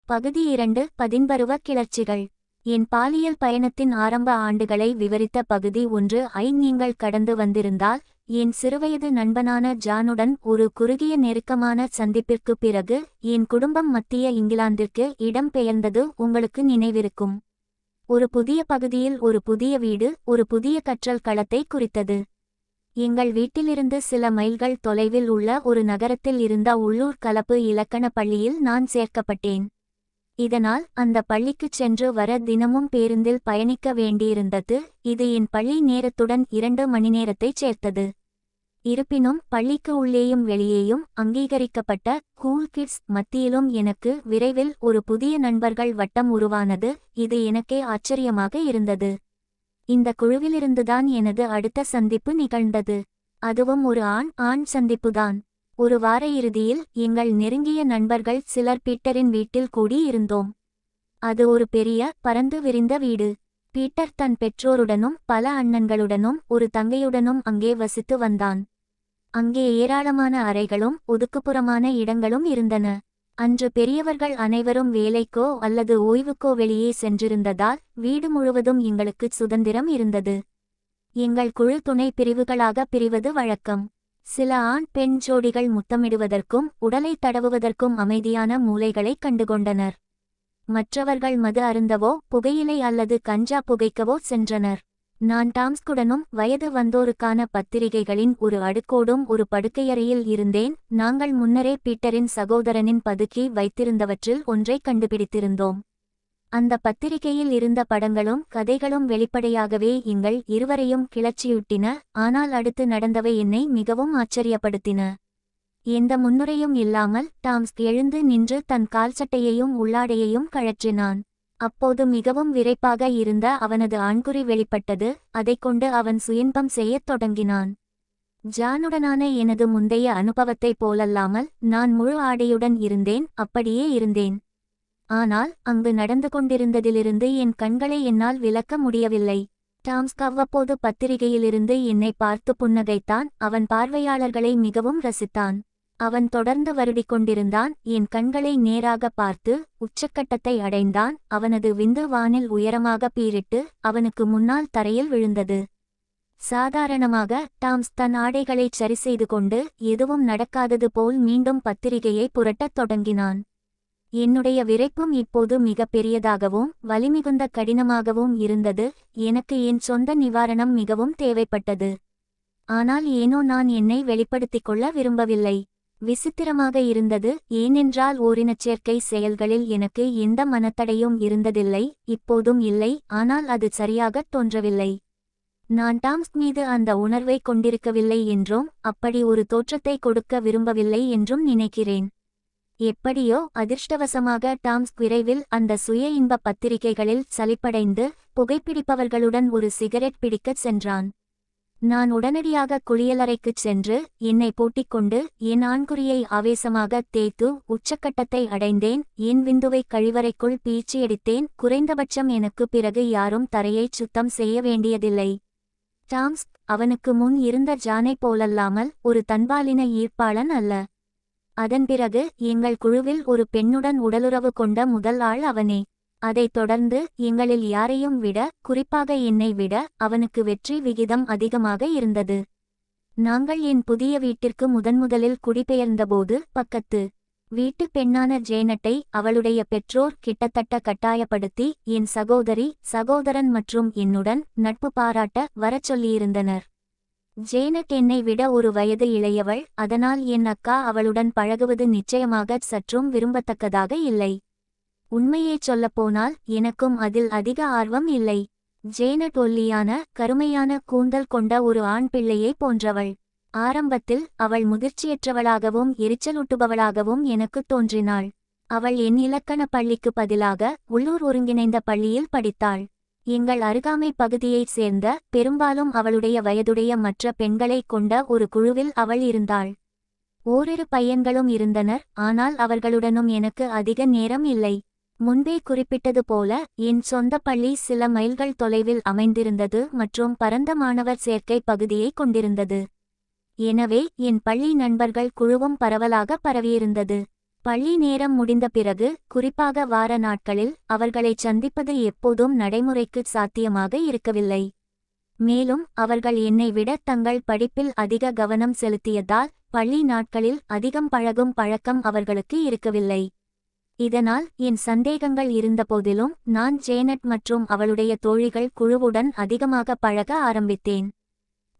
பகுதி 2 பதின்பருவ கிளர்ச்சிகள். என் பாலியல் பயணத்தின் ஆரம்ப ஆண்டுகளை விவரித்த பகுதி 1 ஐ நீங்கள் கடந்து வந்திருந்தால், என் சிறுவயது நண்பனான ஜானுடன் ஒரு குறுகிய நெருக்கமான சந்திப்பிற்குப் பிறகு என் குடும்பம் மத்திய இங்கிலாந்திற்கு இடம் பெயர்ந்தது உங்களுக்கு நினைவிருக்கும். ஒரு புதிய பகுதியில் ஒரு புதிய வீடு, ஒரு புதிய கற்றல் களத்தை குறித்தது. எங்கள் வீட்டிலிருந்து சில மைல்கள் தொலைவில் உள்ள ஒரு நகரத்தில் இருந்த உள்ளூர் கலப்பு இலக்கண பள்ளியில் நான் சேர்க்கப்பட்டேன். இதனால் அந்த பள்ளிக்குச் சென்று வர தினமும் பேருந்தில் பயணிக்க வேண்டியிருந்தது. இது என் பள்ளி நேரத்துடன் 2 மணி நேரத்தைச் சேர்த்தது. இருப்பினும் பள்ளிக்கு உள்ளேயும் வெளியேயும் அங்கீகரிக்கப்பட்ட கூல் கிட்ஸ் மத்தியிலும் எனக்கு விரைவில் ஒரு புதிய நண்பர்கள் வட்டம் உருவானது. இது எனக்கே ஆச்சரியமாக இருந்தது. இந்த குழுவிலிருந்துதான் எனது அடுத்த சந்திப்பு நிகழ்ந்தது. அதுவும் ஒரு ஆண் சந்திப்புதான். ஒரு வார இறுதியில் எங்கள் நெருங்கிய நண்பர்கள் சிலர் பீட்டரின் வீட்டில் கூடி இருந்தோம். அது ஒரு பெரிய, பரந்து விரிந்த வீடு. பீட்டர் தன் பெற்றோருடனும் பல அண்ணன்களுடனும் ஒரு தங்கையுடனும் அங்கே வசித்து வந்தான். அங்கே ஏராளமான அறைகளும் ஒதுக்குப்புறமான இடங்களும் இருந்தன. அன்று பெரியவர்கள் அனைவரும் வேலைக்கோ அல்லது ஓய்வுக்கோ வெளியே சென்றிருந்ததால் வீடு முழுவதும் எங்களுக்கு சுதந்திரம் இருந்தது. எங்கள் குழு துணை பிரிவுகளாக பிரிவது வழக்கம். சில ஆண் பெண் ஜோடிகள் முத்தமிடுவதற்கும் உடலை தடவுவதற்கும் அமைதியான மூலைகளை கண்டுகொண்டனர். மற்றவர்கள் மது அருந்தவோ புகையிலை அல்லது கஞ்சா புகைக்கவோ சென்றனர். நான் டாம்ஸ்குடனும் வயது வந்தோருக்கான பத்திரிகைகளின் ஒரு அடுக்கோடும் ஒரு படுக்கையறையில் இருந்தேன். நாங்கள் முன்னரே பீட்டரின் சகோதரனின் பதுக்கி வைத்திருந்தவற்றில் ஒன்றை கண்டுபிடித்திருந்தோம். அந்த பத்திரிகையில் இருந்த படங்களும் கதைகளும் வெளிப்படையாகவே எங்கள் இருவரையும் கிளர்ச்சியூட்டின. ஆனால் அடுத்து நடந்தவை என்னை மிகவும் ஆச்சரியப்படுத்தின. எந்த முன்னுரையும் இல்லாமல் டாம்ஸ் எழுந்து நின்று தன் கால்சட்டையையும் உள்ளாடையையும் கழற்றினான். அப்போது மிகவும் விரைப்பாக இருந்த அவனது ஆண்குறி வெளிப்பட்டது. அதைக் கொண்டு அவன் சுயின்பம் செய்யத் தொடங்கினான். ஜானுடனான எனது முந்தைய அனுபவத்தைப் போலல்லாமல் நான் முழு ஆடையுடன் இருந்தேன். அப்படியே இருந்தேன். ஆனால் அங்கு நடந்து கொண்டிருந்ததிலிருந்து என் கண்களை என்னால் விலக்க முடியவில்லை. டாம்ஸ் அவ்வப்போது பத்திரிகையிலிருந்து என்னை பார்த்து புன்னகைத்தான். அவன் பார்வையாளர்களை மிகவும் ரசித்தான். அவன் தொடர்ந்து வருடிக்கொண்டிருந்தான். என் கண்களை நேராக பார்த்து உச்சக்கட்டத்தை அடைந்தான். அவனது விந்து வானில் உயரமாக பீரிட்டு அவனுக்கு முன்னால் தரையில் விழுந்தது. சாதாரணமாக டாம்ஸ் தன் ஆடைகளைச் சரிசெய்து கொண்டு எதுவும் நடக்காதது போல் மீண்டும் பத்திரிகையை புரட்டத் தொடங்கினான். என்னுடைய விரைப்பும் இப்போது மிக பெரியதாகவும் வலிமிகுந்த கடினமாகவும் இருந்தது. எனக்கு என் சொந்த நிவாரணம் மிகவும் தேவைப்பட்டது. ஆனால் ஏனோ நான் என்னை வெளிப்படுத்திக் கொள்ள விரும்பவில்லை. விசித்திரமாக இருந்தது. ஏனென்றால் ஓரினச்சேர்க்கை செயல்களில் எனக்கு எந்த மனத்தடையும் இருந்ததில்லை, இப்போதும் இல்லை. ஆனால் அது சரியாகத் தோன்றவில்லை. நான் டாம்ஸ் மீது அந்த உணர்வை கொண்டிருக்கவில்லை என்றும் அப்படி ஒரு தோற்றத்தை கொடுக்க விரும்பவில்லை என்றும் நினைக்கிறேன். எப்படியோ அதிர்ஷ்டவசமாக டாம்ஸ் விரைவில் அந்த சுய இன்ப பத்திரிகைகளில் சலிப்படைந்து புகைப்பிடிப்பவர்களுடன் ஒரு சிகரெட் பிடிக்கச் சென்றான். நான் உடனடியாக குளியலறைக்குச் சென்று என்னை போட்டிக்கொண்டு என் ஆண்குறியை ஆவேசமாக தேய்த்து உச்சக்கட்டத்தை அடைந்தேன். என் விந்துவை கழிவறைக்குள் பீச்சியடித்தேன். குறைந்தபட்சம் எனக்கு பிறகு யாரும் தரையைச் சுத்தம் செய்ய வேண்டியதில்லை. டாம்ஸ் அவனுக்கு முன் இருந்த ஜானைப் போலல்லாமல் ஒரு தன்பாலின ஈர்ப்பாளன் அல்ல. அதன் பிறகு எங்கள் குழுவில் ஒரு பெண்ணுடன் உடலுறவு கொண்ட முதல் ஆள் அவனே. அதைத் தொடர்ந்து எங்களில் யாரையும் விட, குறிப்பாக என்னை விட அவனுக்கு வெற்றி விகிதம் அதிகமாக இருந்தது. நாங்கள் என் புதிய வீட்டிற்கு முதன்முதலில் குடிபெயர்ந்தபோது பக்கத்து வீட்டு பெண்ணான ஜேனட்டை அவளுடைய பெற்றோர் கிட்டத்தட்ட கட்டாயப்படுத்தி என் சகோதரி, சகோதரன் மற்றும் என்னுடன் நட்பு பாராட்ட வரச் சொல்லியிருந்தனர். ஜேனட் என்னை விட ஒரு வயது இளையவள். அதனால் என் அக்கா அவளுடன் பழகுவது நிச்சயமாக சற்றும் விரும்பத்தக்கதாக இல்லை. உண்மையைச் சொல்லப்போனால் எனக்கும் அதில் அதிக ஆர்வம் இல்லை. ஜேனட் ஒல்லியான, கருமையான கூந்தல் கொண்ட ஒரு ஆண் பிள்ளையை போன்றவள். ஆரம்பத்தில் அவள் முதிர்ச்சியற்றவளாகவும் எரிச்சலூட்டுபவளாகவும் எனக்குத் தோன்றினாள். அவள் என் இலக்கண பள்ளிக்கு பதிலாக உள்ளூர் ஒருங்கிணைந்த பள்ளியில் படித்தாள். எங்கள் அருகாமை பகுதியைச் சேர்ந்த பெரும்பாலும் அவளுடைய வயதுடைய மற்ற பெண்களைக் கொண்ட ஒரு குழுவில் அவள் இருந்தாள். ஓரிரு பையன்களும் இருந்தனர். ஆனால் அவர்களுடனும் எனக்கு அதிக நேரம் இல்லை. முன்பே குறிப்பிட்டது போல என் சொந்த பள்ளி சில மைல்கள் தொலைவில் அமைந்திருந்தது மற்றும் பரந்த மாணவர் சேர்க்கை பகுதியை கொண்டிருந்தது. எனவே என் பள்ளி நண்பர்கள் குழுவும் பரவலாக பரவியிருந்தது. பள்ளி நேரம் முடிந்த பிறகு, குறிப்பாக வார நாட்களில் அவர்களைச் சந்திப்பது எப்போதும் நடைமுறைக்கு சாத்தியமாக இருக்கவில்லை. மேலும் அவர்கள் என்னை விட தங்கள் படிப்பில் அதிக கவனம் செலுத்தியதால் பள்ளி நாட்களில் அதிகம் பழகும் பழக்கம் அவர்களுக்கு இருக்கவில்லை. இதனால் என் சந்தேகங்கள் இருந்தபோதிலும் நான் ஜேனட் மற்றும் அவளுடைய தோழிகள் குழுவுடன் அதிகமாக பழக ஆரம்பித்தேன்.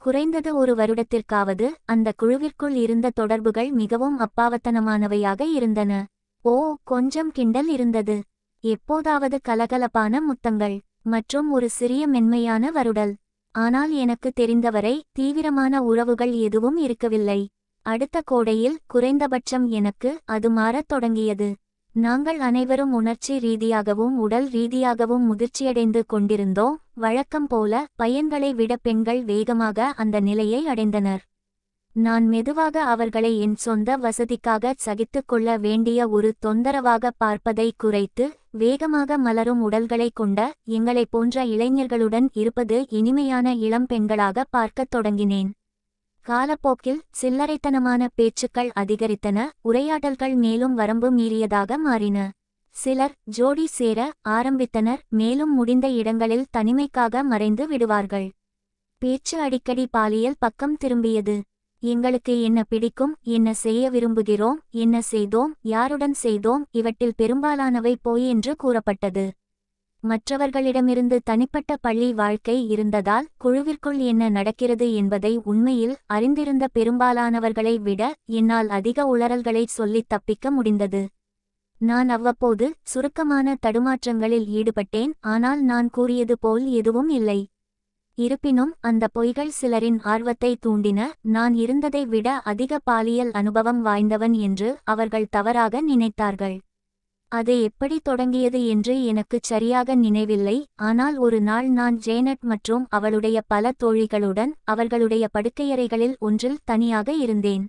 குறைந்தது ஒரு வருடத்திற்காவது அந்த குழுவிற்குள் இருந்த தொடர்புகள் மிகவும் அப்பாவத்தனமானவையாக இருந்தன. ஓ, கொஞ்சம் கிண்டல் இருந்தது, எப்போதாவது கலகலப்பான முத்தங்கள், மற்றும் ஒரு சிறிய மென்மையான வருடல். ஆனால் எனக்கு தெரிந்தவரை தீவிரமான உறவுகள் எதுவும் இருக்கவில்லை. அடுத்த கோடையில் குறைந்தபட்சம் எனக்கு அது மாறத் தொடங்கியது. நாங்கள் அனைவரும் உணர்ச்சி ரீதியாகவும் உடல் ரீதியாகவும் முதிர்ச்சியடைந்து கொண்டிருந்தோம். வழக்கம் போல பையன்களை விட பெண்கள் வேகமாக அந்த நிலையை அடைந்தனர். நான் மெதுவாக அவர்களை என் சொந்த வசதிக்காக சகித்துக் கொள்ள வேண்டிய ஒரு தொந்தரவாக பார்ப்பதை குறைத்து, வேகமாக மலரும் உடல்களை கொண்ட எங்களைப் போன்ற இளைஞர்களுடன் இருப்பது இனிமையான இளம் பெண்களாக பார்க்கத் தொடங்கினேன். காலப்போக்கில் சில்லறைத்தனமான பேச்சுக்கள் அதிகரித்தன. உரையாடல்கள் மேலும் வரம்பு மீறியதாக மாறின. சிலர் ஜோடி சேர ஆரம்பித்தனர், மேலும் முடிந்த இடங்களில் தனிமைக்காக மறைந்து விடுவார்கள். பேச்சு அடிக்கடி பாலியல் பக்கம் திரும்பியது. எங்களுக்கு என்ன பிடிக்கும், என்ன செய்ய விரும்புகிறோம், என்ன செய்தோம், யாருடன் செய்தோம், இவற்றில் பெரும்பாலானவை பொய் என்று கூறப்பட்டது. மற்றவர்களிடமிருந்து தனிப்பட்ட பள்ளி வாழ்க்கை இருந்ததால் குழுவிற்குள் என்ன நடக்கிறது என்பதை உண்மையில் அறிந்திருந்த பெரும்பாலானவர்களை விட என்னால் அதிக உளறல்களை சொல்லித் தப்பிக்க முடிந்தது. நான் அவ்வப்போது சுருக்கமான தடுமாற்றங்களில் ஈடுபட்டேன், ஆனால் நான் கூறியது போல் எதுவும் இல்லை. இருப்பினும் அந்த பொய்கள் சிலரின் ஆர்வத்தை தூண்டின. நான் இருந்ததை விட அதிக பாலியல் அனுபவம் வாய்ந்தவன் என்று அவர்கள் தவறாக நினைத்தார்கள். அது எப்படி தொடங்கியது என்று எனக்குச் சரியாக நினைவில்லை. ஆனால் ஒரு நாள் நான் ஜேனட் மற்றும் அவளுடைய பல தோழிகளுடன் அவர்களுடைய படுக்கையறைகளில் ஒன்றில் தனியாக இருந்தேன்.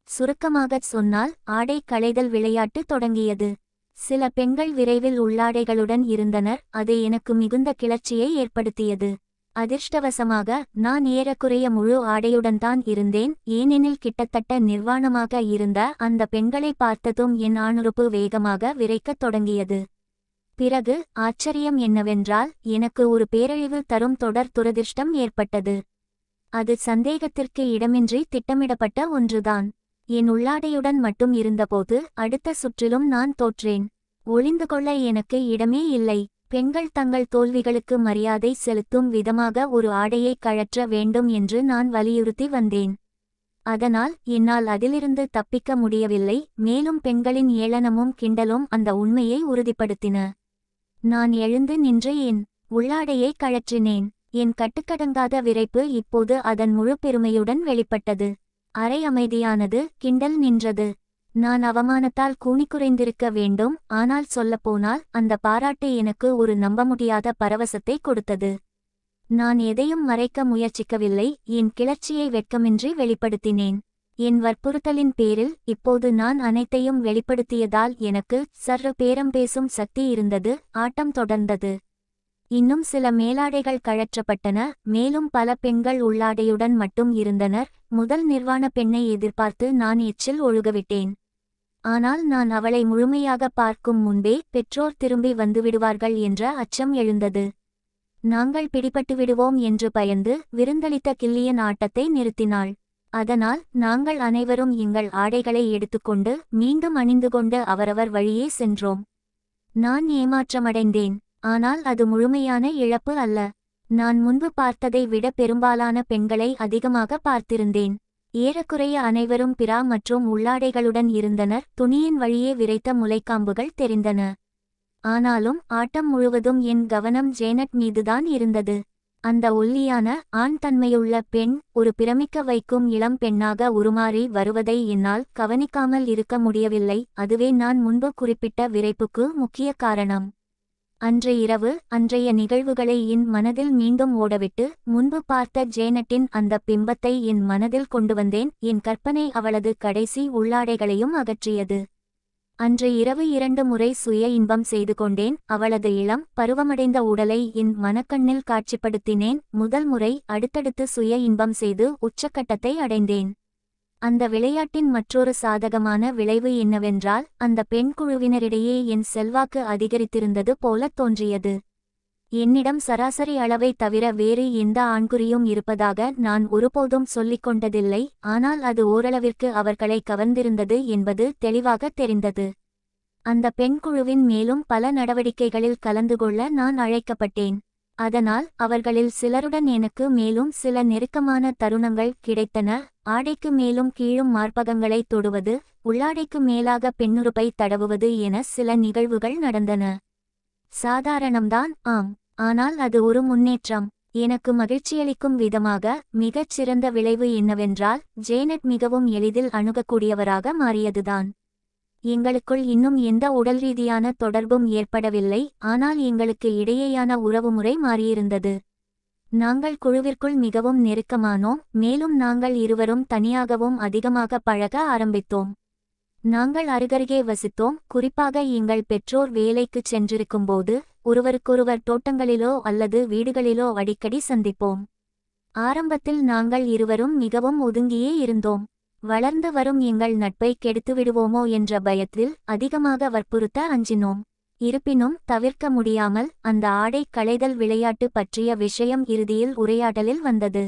சுருக்கமாகச் சொன்னால், ஆடை களைதல் விளையாட்டு தொடங்கியது. சில பெண்கள் விரைவில் உள்ளாடைகளுடன் இருந்தனர். அது எனக்கு மிகுந்த கிளர்ச்சியை ஏற்படுத்தியது. அதிர்ஷ்டவசமாக நான் ஏறக்குறைய முழு ஆடையுடன் தான் இருந்தேன், ஏனெனில் கிட்டத்தட்ட நிர்வாணமாக இருந்த அந்த பெண்களை பார்த்ததும் என் ஆணுறுப்பு வேகமாக விரைக்கத் தொடங்கியது. பிறகு ஆச்சரியம் என்னவென்றால், எனக்கு ஒரு பேரழிவு தரும் தொடர் துரதிர்ஷ்டம் ஏற்பட்டது. அது சந்தேகத்திற்கு இடமின்றி திட்டமிடப்பட்ட ஒன்றுதான். என் உள்ளாடையுடன் மட்டும் இருந்தபோது அடுத்த சுற்றிலும் நான் தோற்றேன். ஒளிந்து கொள்ள எனக்கு இடமே இல்லை. பெண்கள் தங்கள் தோல்விகளுக்கு மரியாதை செலுத்தும் விதமாக ஒரு ஆடையை கழற்ற வேண்டும் என்று நான் வலியுறுத்தி வந்தேன். அதனால் என்னால் அதிலிருந்து தப்பிக்க முடியவில்லை. மேலும் பெண்களின் ஏளனமும் கிண்டலும் அந்த உண்மையை உறுதிப்படுத்தின. நான் எழுந்து நின்று என் உள்ளாடையை கழற்றினேன். என் கட்டுக்கடங்காத விரைப்பு இப்போது அதன் முழு பெருமையுடன் வெளிப்பட்டது. அரை அமைதியானது, கிண்டல் நின்றது. நான் அவமானத்தால் கூனிக்குறைந்திருக்க வேண்டும், ஆனால் சொல்லப்போனால் அந்த பாராட்டு எனக்கு ஒரு நம்ப முடியாத பரவசத்தை கொடுத்தது. நான் எதையும் மறைக்க முயற்சிக்கவில்லை, என் கிளர்ச்சியை வெட்கமின்றி வெளிப்படுத்தினேன். என் வற்புறுத்தலின் பேரில் இப்போது நான் அனைத்தையும் வெளிப்படுத்தியதால் எனக்கு சற்று பேரம் பேசும் சக்தி இருந்தது. ஆட்டம் தொடர்ந்தது. இன்னும் சில மேலாடைகள் கழற்றப்பட்டன. மேலும் பல பெண்கள் உள்ளாடையுடன் மட்டும் இருந்தனர். முதல் நிர்வாண பெண்ணை எதிர்பார்த்து நான் எச்சில் ஒழுகவிட்டேன். ஆனால் நான் அவளை முழுமையாக பார்க்கும் முன்பே பெற்றோர் திரும்பி வந்துவிடுவார்கள் என்ற அச்சம் எழுந்தது. நாங்கள் பிடிபட்டு விடுவோம் என்று பயந்து விருந்தளித்த கில்லியன் ஆட்டத்தை நிறுத்தினாள். அதனால் நாங்கள் அனைவரும் எங்கள் ஆடைகளை எடுத்துக்கொண்டு மீண்டும் அணிந்து கொண்டு அவரவர் வழியே சென்றோம். நான் ஏமாற்றமடைந்தேன், ஆனால் அது முழுமையான இழப்பு அல்ல. நான் முன்பு பார்த்ததை விட பெரும்பாலான பெண்களை அதிகமாக பார்த்திருந்தேன். ஏறக்குறைய அனைவரும் பிரா மற்றும் உள்ளாடைகளுடன் இருந்தனர். துணியின் வழியே விரைத்த முளைக்காம்புகள் தெரிந்தன. ஆனாலும் ஆட்டம் முழுவதும் என் கவனம் ஜேனட் மீதுதான் இருந்தது. அந்த ஒல்லியான ஆண் தன்மையுள்ள பெண் ஒரு பிரமிக்க வைக்கும் இளம் பெண்ணாக உருமாறி வருவதை என்னால் கவனிக்காமல் இருக்க முடியவில்லை. அதுவே நான் முன்பு குறிப்பிட்ட விரைப்புக்கு முக்கிய காரணம். அன்று இரவு அன்றைய நிகழ்வுகளை என் மனதில் மீண்டும் ஓடவிட்டு முன்பு பார்த்த ஜேனட்டின் அந்த பிம்பத்தை என் மனதில் கொண்டு வந்தேன். என் கற்பனை அவளது கடைசி உள்ளாடைகளையும் அகற்றியது. அன்று இரவு 2 முறை சுய இன்பம் செய்து கொண்டேன். அவளது இளம் பருவமடைந்த உடலை என் மனக்கண்ணில் காட்சிப்படுத்தினேன். முதல் முறை அடுத்தடுத்து சுய இன்பம் செய்து உச்சக்கட்டத்தை அடைந்தேன். அந்த விளையாட்டின் மற்றொரு சாதகமான விளைவு என்னவென்றால் அந்த பெண் குழுவினரிடையே என் செல்வாக்கு அதிகரித்திருந்தது போல தோன்றியது. என்னிடம் சராசரி அளவை தவிர வேறு எந்த ஆண்குறியும் இருப்பதாக நான் ஒருபோதும் சொல்லிக் கொண்டதில்லை, ஆனால் அது ஓரளவிற்கு அவர்களை கவர்ந்திருந்தது என்பது தெளிவாக தெரிந்தது. அந்த பெண் குழுவின் மேலும் பல நடவடிக்கைகளில் கலந்து கொள்ள நான் அழைக்கப்பட்டேன். அதனால் அவர்களில் சிலருடன் எனக்கு மேலும் சில நெருக்கமான தருணங்கள் கிடைத்தன. ஆடைக்கு மேலும் கீழும் மார்பகங்களை தொடுவது, உள்ளாடைக்கு மேலாக பெண்ணுறுப்பை தடவுவது என சில நிகழ்வுகள் நடந்தன. சாதாரணம்தான், ஆம். ஆனால் அது ஒரு முன்னேற்றம். எனக்கு மகிழ்ச்சியளிக்கும் விதமாக மிகச் சிறந்த விளைவு என்னவென்றால் ஜேனட் மிகவும் எளிதில் அணுகக்கூடியவராக மாறியதுதான். எங்களுக்குள் இன்னும் எந்த உடல்ரீதியான தொடர்பும் ஏற்படவில்லை, ஆனால் எங்களுக்கு இடையேயான உறவுமுறை மாறியிருந்தது. நாங்கள் குழுவிற்குள் மிகவும் நெருக்கமானோம், மேலும் நாங்கள் இருவரும் தனியாகவும் அதிகமாக பழக ஆரம்பித்தோம். நாங்கள் அருகருகே வசித்தோம், குறிப்பாக எங்கள் பெற்றோர் வேலைக்குச் சென்றிருக்கும்போது ஒருவருக்கொருவர் தோட்டங்களிலோ அல்லது வீடுகளிலோ அடிக்கடி சந்திப்போம். ஆரம்பத்தில் நாங்கள் இருவரும் மிகவும் ஒதுங்கியே இருந்தோம். வளர்ந்து வரும் எங்கள் நட்பை கெடுத்துவிடுவோமோ என்ற பயத்தில் அதிகமாக வற்புறுத்த அஞ்சினோம். இருப்பினும் தவிர்க்க முடியாமல் அந்த ஆடை களைதல் விளையாட்டு பற்றிய விஷயம் இறுதியில் உரையாடலில் வந்தது.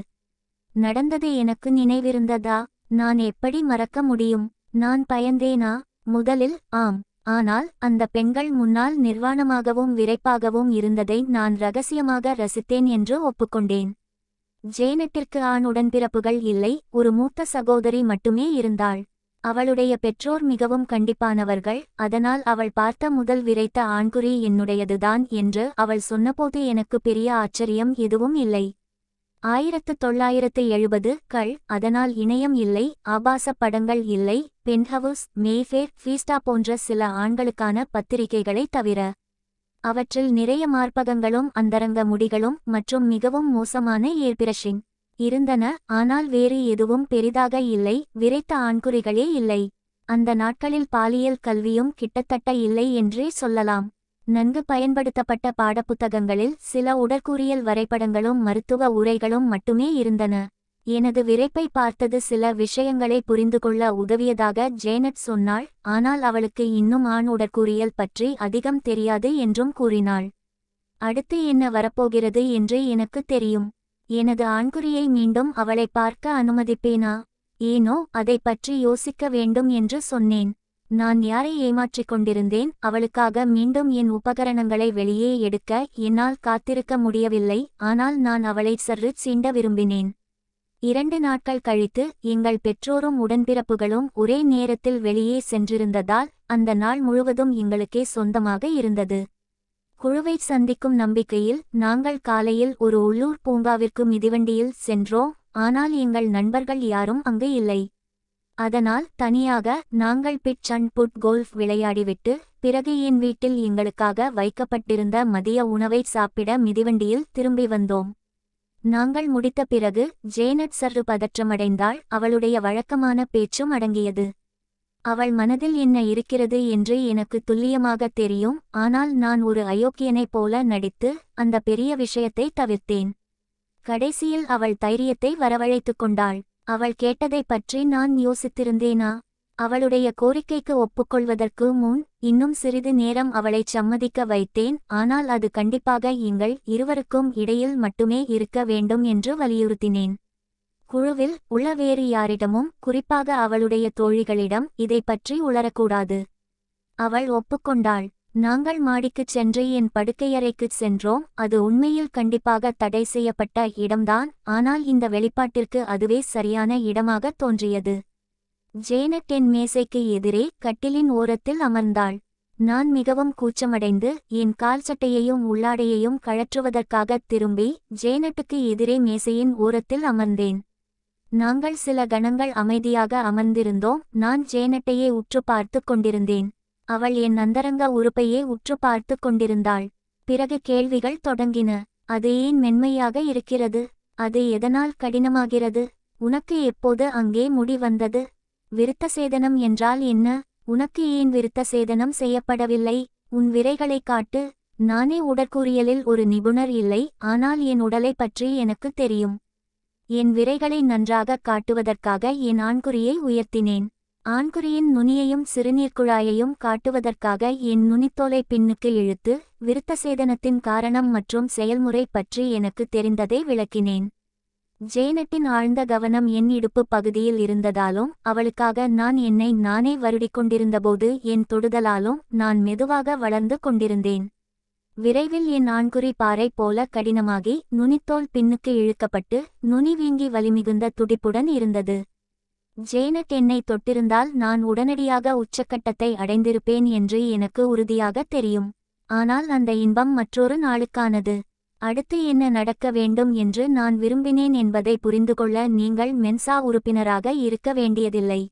நடந்தது எனக்கு நினைவிருந்ததா? நான் எப்படி மறக்க முடியும்? நான் பயந்தேனா? முதலில் ஆம். ஆனால் அந்த பெண்கள் முன்னால் நிர்வாணமாகவும் விரைப்பாகவும் இருந்ததை நான் இரகசியமாக ரசித்தேன் என்று ஒப்புக்கொண்டேன். ஜேனட்டிற்கு ஆண் உடன்பிறப்புகள் இல்லை, ஒரு மூத்த சகோதரி மட்டுமே இருந்தாள். அவளுடைய பெற்றோர் மிகவும் கண்டிப்பானவர்கள், அதனால் அவள் பார்த்த முதல் விரைத்த ஆண்குறி என்னுடையதுதான் என்று அவள் சொன்னபோது எனக்கு பெரிய ஆச்சரியம் எதுவும் இல்லை. 1970கள், அதனால் இணையம் இல்லை, ஆபாச படங்கள் இல்லை, பென்ஹவுஸ், மேஃபேர், ஃபீஸ்டா போன்ற சில ஆண்களுக்கான பத்திரிகைகளை தவிர. அவற்றில் நிறைய மார்பகங்களும் அந்தரங்க முடிகளும் மற்றும் மிகவும் மோசமான ஏர்பிரஷிங் இருந்தன, ஆனால் வேறு எதுவும் பெரிதாக இல்லை, விரைத்த ஆண்குறிகளே இல்லை. அந்த நாட்களில் பாலியல் கல்வியும் கிட்டத்தட்ட இல்லை என்றே சொல்லலாம். நன்கு பயன்படுத்தப்பட்ட பாடப்புத்தகங்களில் சில உடற்கூறியல் வரைபடங்களும் மருத்துவ உரைகளும் மட்டுமே இருந்தன. எனது விரைப்பை பார்த்தது சில விஷயங்களை புரிந்துகொள்ள உதவியதாக ஜேனட் சொன்னாள், ஆனால் அவளுக்கு இன்னும் ஆண் உடற்கூறியல் பற்றி அதிகம் தெரியாது என்றும் கூறினாள். அடுத்து என்ன வரப்போகிறது என்று எனக்கு தெரியும். எனது ஆண்குறியை மீண்டும் அவளை பார்க்க அனுமதிப்பேனா? ஏனோ அதை பற்றி யோசிக்க வேண்டும் என்று சொன்னேன். நான் யாரை ஏமாற்றிக் கொண்டிருந்தேன்? அவளுக்காக மீண்டும் என் உபகரணங்களை வெளியே எடுக்க என்னால் காத்திருக்க முடியவில்லை, ஆனால் நான் அவளை சற்று சீண்ட விரும்பினேன். 2 நாட்கள் கழித்து எங்கள் பெற்றோரும் உடன்பிறப்புகளும் ஒரே நேரத்தில் வெளியே சென்றிருந்ததால் அந்த நாள் முழுவதும் எங்களுக்கே சொந்தமாக இருந்தது. குழுவைச் சந்திக்கும் நம்பிக்கையில் நாங்கள் காலையில் ஒரு உள்ளூர் பூங்காவிற்கு மிதிவண்டியில் சென்றோம், ஆனால் எங்கள் நண்பர்கள் யாரும் அங்கு இல்லை. அதனால் தனியாக நாங்கள் பிட்ச் அண்ட் புட் கோல்ஃப் விளையாடிவிட்டு பிறகு என் வீட்டில் எங்களுக்காக வைக்கப்பட்டிருந்த மதிய உணவை சாப்பிட மிதிவண்டியில் திரும்பி வந்தோம். நாங்கள் முடித்த பிறகு ஜேனட் சற்று பதற்றமடைந்தாள், அவளுடைய வழக்கமான பேச்சும் அடங்கியது. அவள் மனதில் என்ன இருக்கிறது என்று எனக்கு துல்லியமாக தெரியும், ஆனால் நான் ஒரு அயோக்கியனைப் போல நடித்து அந்த பெரிய விஷயத்தை தவிர்த்தேன். கடைசியில் அவள் தைரியத்தை வரவழைத்துக் கொண்டாள். அவள் கேட்டதை பற்றி நான் யோசித்திருந்தேனா? அவளுடைய கோரிக்கைக்கு ஒப்புக்கொள்வதற்கு முன் இன்னும் சிறிது நேரம் அவளைச் சம்மதிக்க வைத்தேன், ஆனால் அது கண்டிப்பாக எங்கள் இருவருக்கும் இடையில் மட்டுமே இருக்க வேண்டும் என்று வலியுறுத்தினேன். குழுவில் உள்ள வேறு யாரிடமும், குறிப்பாக அவளுடைய தோழிகளிடம் இதை பற்றி உளரக்கூடாது. அவள் ஒப்புக்கொண்டாள். நாங்கள் மாடிக்குச் சென்று என் படுக்கையறைக்குச் சென்றோம். அது உண்மையில் கண்டிப்பாக தடை செய்யப்பட்ட இடம்தான், ஆனால் இந்த வெளிப்பாட்டிற்கு அதுவே சரியான இடமாக தோன்றியது. ஜேனட் என் மேசைக்கு எதிரே கட்டிலின் ஓரத்தில் அமர்ந்தாள். நான் மிகவும் கூச்சமடைந்து என் கால் சட்டையையும் உள்ளாடையையும் கழற்றுவதற்காக திரும்பி ஜேனட்டுக்கு எதிரே மேசையின் ஓரத்தில் அமர்ந்தேன். நாங்கள் சில கணங்கள் அமைதியாக அமர்ந்திருந்தோம். நான் ஜேனட்டையே உற்று பார்த்து கொண்டிருந்தேன். அவள் என் அந்தரங்க உறுப்பையே உற்று பார்த்து கொண்டிருந்தாள். பிறகு கேள்விகள் தொடங்கின. அது ஏன் மென்மையாக இருக்கிறது? அது எதனால் கடினமாகிறது? உனக்கு எப்போது அங்கே முடி வந்தது? விருத்தசேதனம் என்றால் என்ன? உனக்கு ஏன் விருத்தசேதனம் செய்யப்படவில்லை? உன் விரைகளை காட்டு. நானே உடற்கூறியலில் ஒரு நிபுணர் இல்லை, ஆனால் என் உடலை பற்றி எனக்கு தெரியும். என் விரைகளை நன்றாக காட்டுவதற்காக என் ஆண்குறியை உயர்த்தினேன். ஆண்குறியின் நுனியையும் சிறுநீர்க்குழாயையும் காட்டுவதற்காக என் நுனித்தோலை பின்னுக்கு இழுத்து விருத்தசேதனத்தின் காரணம் மற்றும் செயல்முறை பற்றி எனக்கு தெரிந்ததை விளக்கினேன். ஜேனட்டின் ஆழ்ந்த கவனம் என் இடுப்பு பகுதியில் இருந்ததாலும் அவளுக்காக நான் என்னை நானே வருடிக்கொண்டிருந்தபோது என் தொடுதலாலும் நான் மெதுவாக வளர்ந்து கொண்டிருந்தேன். விரைவில் என் ஆண்குறி பாறை போல கடினமாகி நுனித்தோல் பின்னுக்கு இழுக்கப்பட்டு நுனி வீங்கி வலிமிகுந்த துடிப்புடன் இருந்தது. ஜேனட் என்னை தொட்டிருந்தால் நான் உடனடியாக உச்சக்கட்டத்தை அடைந்திருப்பேன் என்று எனக்கு உறுதியாக தெரியும். ஆனால் அந்த இன்பம் மற்றொரு நாளுக்கானது. அடுத்து என்ன நடக்க வேண்டும் என்று நான் விரும்பினேன் என்பதை புரிந்துகொள்ள நீங்கள் மென்சா உறுப்பினராக இருக்க வேண்டியதில்லை.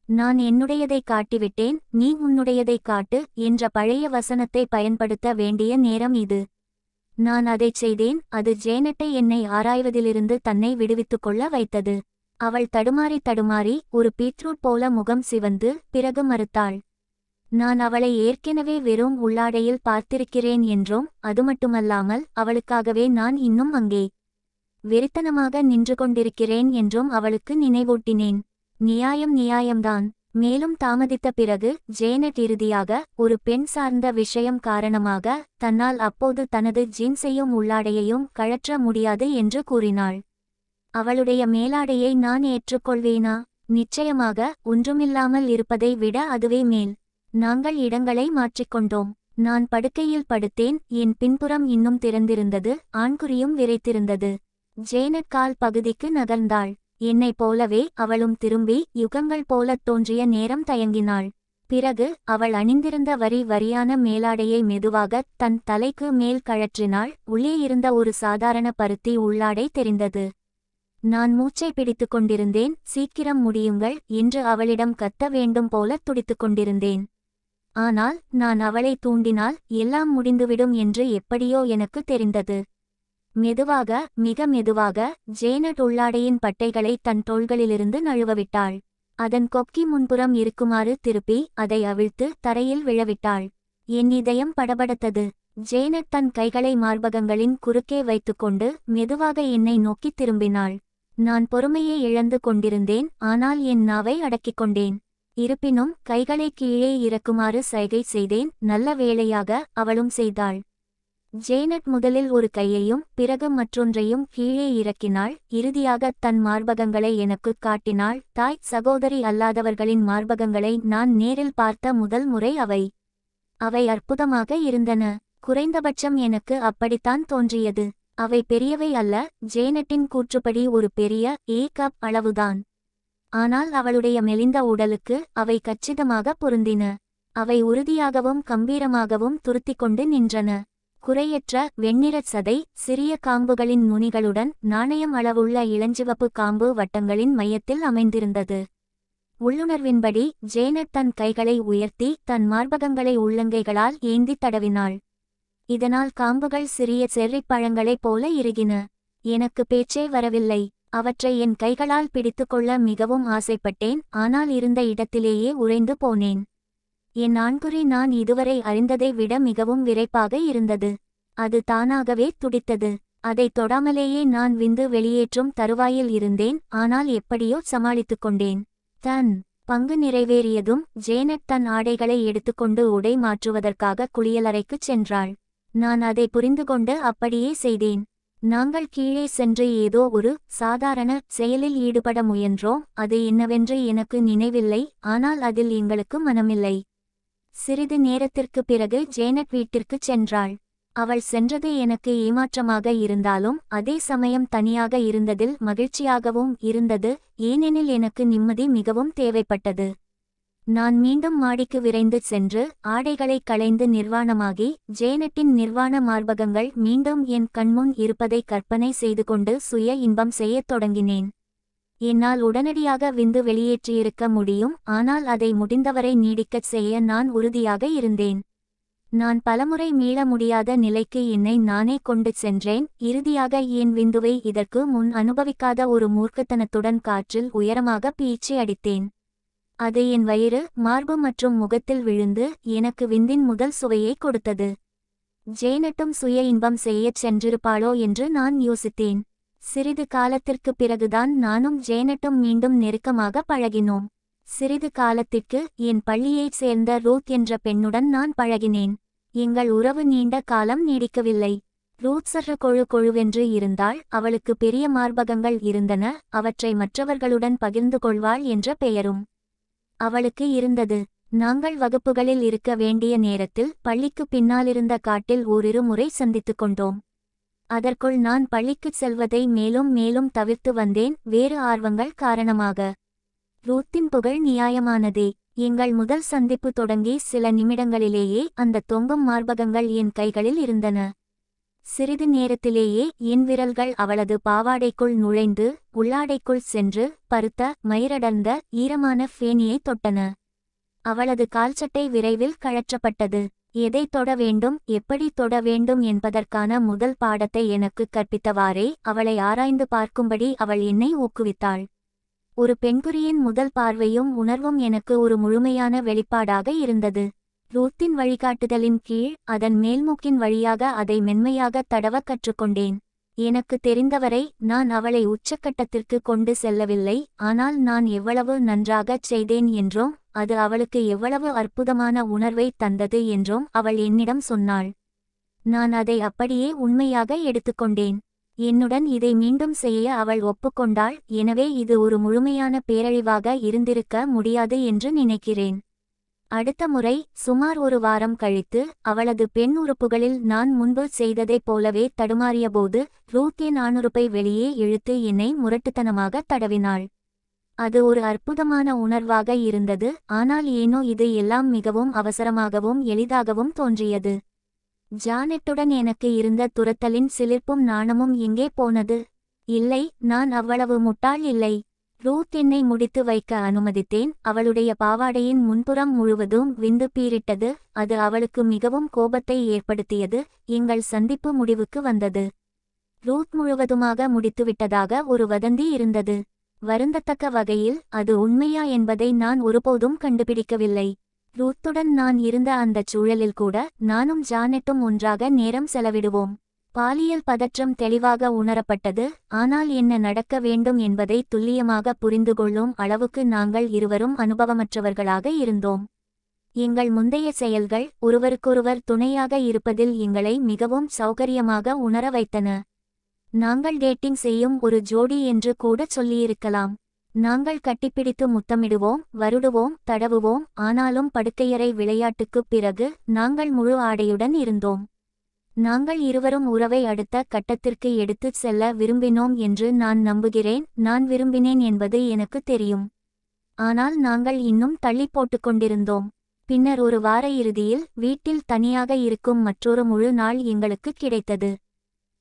நான் என்னுடையதை காட்டிவிட்டேன், நீ உன்னுடையதை காட்டு என்ற பழைய வசனத்தை பயன்படுத்த வேண்டிய நேரம் இது. நான் அதைச் செய்தேன். அது ஜேனட்டை என்னை ஆராய்வதிலிருந்து தன்னை விடுவித்துக்கொள்ள வைத்தது. அவள் தடுமாறி ஒரு பீட்ரூட் போல முகம் சிவந்து பிறகு மறுத்தாள். நான் அவளை ஏற்கெனவே வெறும் உள்ளாடையில் பார்த்திருக்கிறேன் என்றும் அதுமட்டுமல்லாமல் அவளுக்காகவே நான் இன்னும் அங்கே வெறித்தனமாக நின்று கொண்டிருக்கிறேன் என்றும் அவளுக்கு நினைவூட்டினேன். நியாயம்தான். மேலும் தாமதித்த பிறகு ஜேனட் இறுதியாக ஒரு பெண் சார்ந்த விஷயம் காரணமாக தன்னால் அப்போது தனது ஜீன்ஸையும் உள்ளாடையையும் கழற்ற முடியாது என்று கூறினாள். அவளுடைய மேலாடையை நான் ஏற்றுக்கொள்வேனா? நிச்சயமாக. ஒன்றுமில்லாமல் இருப்பதை விட அதுவே மேல். நாங்கள் இடங்களை மாற்றிக்கொண்டோம். நான் படுக்கையில் படுத்தேன். என் பின்புறம் இன்னும் திறந்திருந்தது, ஆண்குறியும் விரைத்திருந்தது. ஜேனட் கால் பகுதிக்கு நகர்ந்தாள். என்னைப் போலவே அவளும் திரும்பி யுகங்கள் போலத் தோன்றிய நேரம் தயங்கினாள். பிறகு அவள் அணிந்திருந்த வரியான மேலாடையை மெதுவாக தன் தலைக்கு மேல் கழற்றினாள். உள்ளே இருந்த ஒரு சாதாரண பருத்தி உள்ளாடை தெரிந்தது. நான் மூச்சை பிடித்து கொண்டிருந்தேன். சீக்கிரம் முடியுங்கள் என்று அவளிடம் கத்த வேண்டும் போல துடித்து கொண்டிருந்தேன். ஆனால் நான் அவளை தூண்டினால் எல்லாம் முடிந்துவிடும் என்று எப்படியோ எனக்கு தெரிந்தது. மெதுவாக, மிக மெதுவாக ஜேனட் உள்ளாடையின் பட்டைகளை தன் தோள்களிலிருந்து நழுவவிட்டாள். அதன் கொக்கி முன்புறம் இருக்குமாறு திருப்பி அதை அவிழ்த்து தரையில் விழவிட்டாள். என் இதயம் படபடத்தது. ஜேனட் தன் கைகளை மார்பகங்களின் குறுக்கே வைத்துக்கொண்டு மெதுவாக என்னை நோக்கி திரும்பினாள். நான் பொறுமையை இழந்து கொண்டிருந்தேன். ஆனால் என் நாவை அடக்கிக் கொண்டேன். இருப்பினும் கைகளை கீழே இறக்குமாறு சைகை செய்தேன். நல்ல வேளையாக அவளும் செய்தாள். ஜேனட் முதலில் ஒரு கையையும் பிறகு மற்றொன்றையும் கீழே இறக்கினாள். இறுதியாக தன் மார்பகங்களை எனக்குக் காட்டினாள். தாய் சகோதரி அல்லாதவர்களின் மார்பகங்களை நான் நேரில் பார்த்த முதல் முறை அவை அற்புதமாக இருந்தன. குறைந்தபட்சம் எனக்கு அப்படித்தான் தோன்றியது. அவை பெரியவை அல்ல. ஜேனட்டின் கூற்றுப்படி ஒரு பெரிய கப் அளவுதான். ஆனால் அவளுடைய மெலிந்த உடலுக்கு அவை கச்சிதமாக பொருந்தின. அவை உறுதியாகவும் கம்பீரமாகவும் துருத்திக்கொண்டு நின்றன. குறையற்ற வெண்ணிறச் சதை, சிறிய காம்புகளின் நுனிகளுடன் நாணயம் அளவுள்ள இளஞ்சிவப்பு காம்பு வட்டங்களின் மையத்தில் அமைந்திருந்தது. உள்ளுணர்வின்படி ஜேனட் தன் கைகளை உயர்த்தி தன் மார்பகங்களை உள்ளங்கைகளால் ஏந்தி தடவினாள். இதனால் காம்புகள் சிறிய செர்ரிப் பழங்களைப் போல இறுகின. எனக்கு பேச்சே வரவில்லை. அவற்றை என் கைகளால் பிடித்துக்கொள்ள மிகவும் ஆசைப்பட்டேன். ஆனால் இருந்த இடத்திலேயே உறைந்து போனேன். என் ஆண்குறி நான் இதுவரை அறிந்ததை விட மிகவும் விரைப்பாக இருந்தது. அது தானாகவே துடித்தது. அதைத் தொடாமலேயே நான் விந்து வெளியேற்றும் தருவாயில் இருந்தேன். ஆனால் எப்படியோ சமாளித்துக் கொண்டேன். தன் பங்கு நிறைவேறியதும் ஜேனட் தன் ஆடைகளை எடுத்துக்கொண்டு உடை மாற்றுவதற்காக குளியலறைக்குச் சென்றாள். நான் அதை புரிந்துகொண்டு அப்படியே செய்தேன். நாங்கள் கீழே சென்று ஏதோ ஒரு சாதாரண செயலில் ஈடுபட முயன்றோம். அது என்னவென்று எனக்கு நினைவில்லை. ஆனால் அதில் எங்களுக்கு மனமில்லை. சிறிது நேரத்திற்குப் பிறகு ஜேனட் வீட்டிற்குச் சென்றாள். அவள் சென்றது எனக்கு ஏமாற்றமாக இருந்தாலும் அதே சமயம் தனியாக இருந்ததில் மகிழ்ச்சியாகவும் இருந்தது. ஏனெனில் எனக்கு நிம்மதி மிகவும் தேவைப்பட்டது. நான் மீண்டும் மாடிக்கு விரைந்து சென்று ஆடைகளை களைந்து நிர்வாணமாகி ஜேனட்டின் நிர்வாண மார்பகங்கள் மீண்டும் என் கண்முன் இருப்பதை கற்பனை செய்து கொண்டு சுய இன்பம் செய்யத் தொடங்கினேன். என்னால் உடனடியாக விந்து வெளியேற்றியிருக்க முடியும். ஆனால் அதை முடிந்தவரை நீடிக்கச் செய்ய நான் உறுதியாக இருந்தேன். நான் பலமுறை மீள முடியாத நிலைக்கு என்னை நானே கொண்டு சென்றேன். இறுதியாக என் விந்துவை இதற்கு முன் அனுபவிக்காத ஒரு மூர்க்கத்தனத்துடன் காற்றில் உயரமாக பீச்சி அடித்தேன். அது என் வயிறு, மார்பு மற்றும் முகத்தில் விழுந்து எனக்கு விந்தின் முதல் சுவையை கொடுத்தது. ஜேனட்டும் சுய இன்பம் செய்யச் சென்றிருப்பாளோ என்று நான் யோசித்தேன். சிறிது காலத்திற்குப் பிறகுதான் நானும் ஜேனட்டும் மீண்டும் நெருக்கமாக பழகினோம். சிறிது காலத்திற்கு என் பள்ளியைச் சேர்ந்த ரூத் என்ற பெண்ணுடன் நான் பழகினேன். எங்கள் உறவு நீண்ட காலம் நீடிக்கவில்லை. ரூத் சற்று கொழுவென்று இருந்தாள். அவளுக்கு பெரிய மார்பகங்கள் இருந்தன. அவற்றை மற்றவர்களுடன் பகிர்ந்து கொள்வாள் என்ற பெயரும் அவளுக்கு இருந்தது. நாங்கள் வகுப்புகளில் இருக்க வேண்டிய நேரத்தில் பள்ளிக்கு பின்னாலிருந்த காட்டில் ஓரிரு முறை சந்தித்துக் கொண்டோம். அதற்குள் நான் பள்ளிக்குச் செல்வதை மேலும் மேலும் தவிர்த்து வந்தேன், வேறு ஆர்வங்கள் காரணமாக. ரூத்தின் புகழ் நியாயமானதே. எங்கள் முதல் சந்திப்பு தொடங்கி சில நிமிடங்களிலேயே அந்த தொங்கும் மார்பகங்கள் என் கைகளில் இருந்தன. சிறிது நேரத்திலேயே என் விரல்கள் அவளது பாவாடைக்குள் நுழைந்து உள்ளாடைக்குள் சென்று பருத்த மயிரடர்ந்த ஈரமான ஃபேனியை தொட்டன. அவளது கால்சட்டை விரைவில் கழற்றப்பட்டது. எதை தொட வேண்டும், எப்படி தொட வேண்டும் என்பதற்கான முதல் பாடத்தை எனக்கு கற்பித்தவாறே அவளை ஆராய்ந்து பார்க்கும்படி அவள் என்னை ஊக்குவித்தாள். ஒரு பெண்குறியின் முதல் பார்வையும் உணர்வும் எனக்கு ஒரு முழுமையான வெளிப்பாடாக இருந்தது. ரூத்தின் வழிகாட்டுதலின் கீழ் அதன் மேல்மூக்கின் வழியாக அதை மென்மையாக தடவ கற்றுக்கொண்டேன். எனக்கு தெரிந்தவரை நான் அவளை உச்சக்கட்டத்திற்கு கொண்டு செல்லவில்லை, ஆனால் நான் எவ்வளவு நன்றாகச் செய்தேன் என்றும் அது அவளுக்கு எவ்வளவு அற்புதமான உணர்வை தந்தது என்றும் அவள் என்னிடம் சொன்னாள். நான் அதை அப்படியே உண்மையாக எடுத்துக்கொண்டேன். என்னுடன் இதை மீண்டும் செய்ய அவள் ஒப்புக்கொண்டாள். எனவே இது ஒரு முழுமையான பேரழிவாக இருந்திருக்க முடியாது என்று நினைக்கிறேன். அடுத்த முறை சுமார் ஒரு வாரம் கழித்து அவளது பெண் உறுப்புகளில் நான் முன்பு செய்ததைப் போலவே தடுமாறியபோது ரூத் என் ஆணுறுப்பை வெளியே இழுத்து என்னை முரட்டுத்தனமாக தடவினாள். அது ஒரு அற்புதமான உணர்வாக இருந்தது. ஆனால் ஏனோ இது எல்லாம் மிகவும் அவசரமாகவும் எளிதாகவும் தோன்றியது. ஜானெட்டுடன் எனக்கு இருந்த துரத்தலின் சிலிர்ப்பும் நாணமும் எங்கே போனது? இல்லை, நான் அவ்வளவு முட்டாள் இல்லை. ரூத் என்னை முடித்து வைக்க அனுமதித்தேன். அவளுடைய பாவாடையின் முன்புறம் முழுவதும் விந்து பீரிட்டது. அது அவளுக்கு மிகவும் கோபத்தை ஏற்படுத்தியது. எங்கள் சந்திப்பு முடிவுக்கு வந்தது. ரூத் முழுவதுமாக முடித்துவிட்டதாக ஒரு வதந்தி இருந்தது. வருந்தத்தக்க வகையில் அது உண்மையா என்பதை நான் ஒருபோதும் கண்டுபிடிக்கவில்லை. ரூத்துடன் நான் இருந்த அந்தச் சூழலில் கூட நானும் ஜானெட்டும் ஒன்றாக நேரம் செலவிடுவோம். பாலியல் பதற்றம் தெளிவாக உணரப்பட்டது. ஆனால் என்ன நடக்க வேண்டும் என்பதை துல்லியமாக புரிந்துகொள்ளும் அளவுக்கு நாங்கள் இருவரும் அனுபவமற்றவர்களாக இருந்தோம். எங்கள் முந்தைய செயல்கள் ஒருவருக்கொருவர் துணையாக இருப்பதில் எங்களை மிகவும் சௌகரியமாக உணர வைத்தன. நாங்கள் டேட்டிங் செய்யும் ஒரு ஜோடி என்று கூட சொல்லியிருக்கலாம். நாங்கள் கட்டிப்பிடித்து முத்தமிடுவோம், வருடுவோம், தடவுவோம். ஆனாலும் படுக்கையறை விளையாட்டுக்குப் பிறகு நாங்கள் முழு ஆடையுடன் இருந்தோம். நாங்கள் இருவரும் உறவை அடுத்த கட்டத்திற்கு எடுத்துச் செல்ல விரும்பினோம் என்று நான் நம்புகிறேன். நான் விரும்பினேன் என்பது எனக்கு தெரியும். ஆனால் நாங்கள் இன்னும் தள்ளி போட்டுக்கொண்டிருந்தோம். பின்னர் ஒரு வார இறுதியில் வீட்டில் தனியாக இருக்கும் மற்றொரு முழு நாள் எங்களுக்கு கிடைத்தது.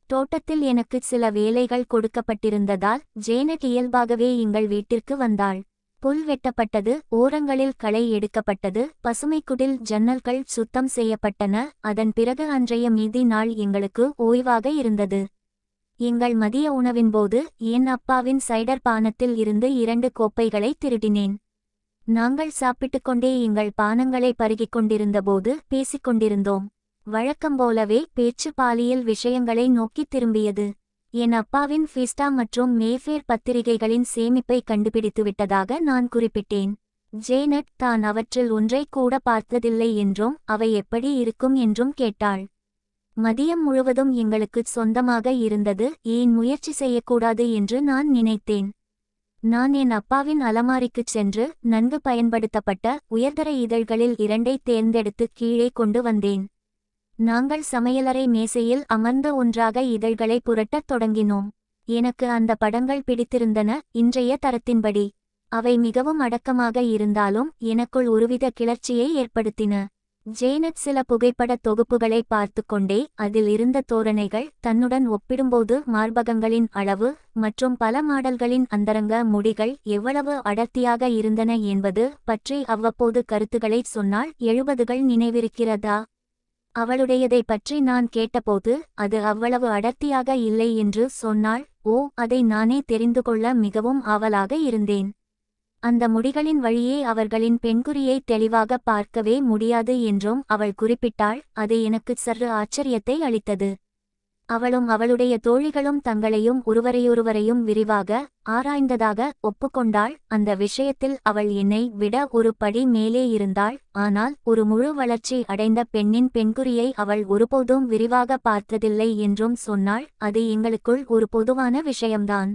தோட்டத்தில் எனக்கு சில வேலைகள் கொடுக்கப்பட்டிருந்ததால் ஜேனட் இயல்பாகவே எங்கள் வீட்டிற்கு வந்தாள். புல் வெட்டப்பட்டது, ஓரங்களில் களை எடுக்கப்பட்டது, பசுமைக்குடில் ஜன்னல்கள் சுத்தம் செய்யப்பட்டன. அதன் பிறகு அன்றைய மீதி நாள் எங்களுக்கு ஓய்வாக இருந்தது. எங்கள் மதிய உணவின்போது என் அப்பாவின் சைடர் பானத்தில் இருந்து 2 கோப்பைகளை திருடினேன். நாங்கள் சாப்பிட்டுக்கொண்டே எங்கள் பானங்களை பருகிக் கொண்டிருந்தபோது பேசிக்கொண்டிருந்தோம். வழக்கம்போலவே பேச்சு பாலியல் விஷயங்களை நோக்கி திரும்பியது. என் அப்பாவின் ஃபிஸ்டா மற்றும் மேஃபேர் பத்திரிகைகளின் சேமிப்பை கண்டுபிடித்துவிட்டதாக நான் குறிப்பிட்டேன். ஜேனட் தான் அவற்றில் ஒன்றை கூட பார்த்ததில்லை என்றும் அவை எப்படி இருக்கும் என்றும் கேட்டாள். மதியம் முழுவதும் எங்களுக்குச் சொந்தமாக இருந்தது. ஏன் முயற்சி செய்யக்கூடாது என்று நான் நினைத்தேன். நான் என் அப்பாவின் அலமாரிக்குச் சென்று நன்கு பயன்படுத்தப்பட்ட உயர்தர இதழ்களில் 2ஐ தேர்ந்தெடுத்து கீழே கொண்டு வந்தேன். நாங்கள் சமையலறை மேசையில் அமர்ந்த ஒன்றாக இதழ்களை புரட்டத் தொடங்கினோம். எனக்கு அந்த படங்கள் பிடித்திருந்தன. இன்றைய தரத்தின்படி அவை மிகவும் அடக்கமாக இருந்தாலும் எனக்குள் ஒருவித கிளர்ச்சியை ஏற்படுத்தின. ஜேனட் சில புகைப்படத் தொகுப்புகளை பார்த்து கொண்டே அதில் இருந்த தோரணைகள், தன்னுடன் ஒப்பிடும்போது மார்பகங்களின் அளவு மற்றும் பல மாடல்களின் அந்தரங்க முடிகள் எவ்வளவு அடர்த்தியாக இருந்தன என்பது பற்றி அவ்வப்போது கருத்துக்களைச் சொன்னாள். 70கள் நினைவிருக்கிறதா? அவளுடையதை பற்றி நான் கேட்டபோது அது அவ்வளவு அடர்த்தியாக இல்லை என்று சொன்னாள். ஓ, அதை நானே தெரிந்து கொள்ள மிகவும் ஆவலாக இருந்தேன். அந்த முடிகளின் வழியே அவர்களின் பெண்குறியை தெளிவாக பார்க்கவே முடியாது என்றும் அவள் குறிப்பிட்டாள். அது எனக்கு சற்று ஆச்சரியத்தை அளித்தது. அவளும் அவளுடைய தோழிகளும் தங்களையும் ஒருவரையொருவரையும் விரிவாக ஆராய்ந்ததாக ஒப்புக்கொண்டாள். அந்த விஷயத்தில் அவள் என்னை விட ஒரு படி மேலே இருந்தாள். ஆனால் ஒரு முழு வளர்ச்சி அடைந்த பெண்ணின் பெண்குறியை அவள் ஒருபோதும் விரிவாக பார்த்ததில்லை என்றும் சொன்னாள். அது எங்களுக்குள் ஒரு பொதுவான விஷயம்தான்.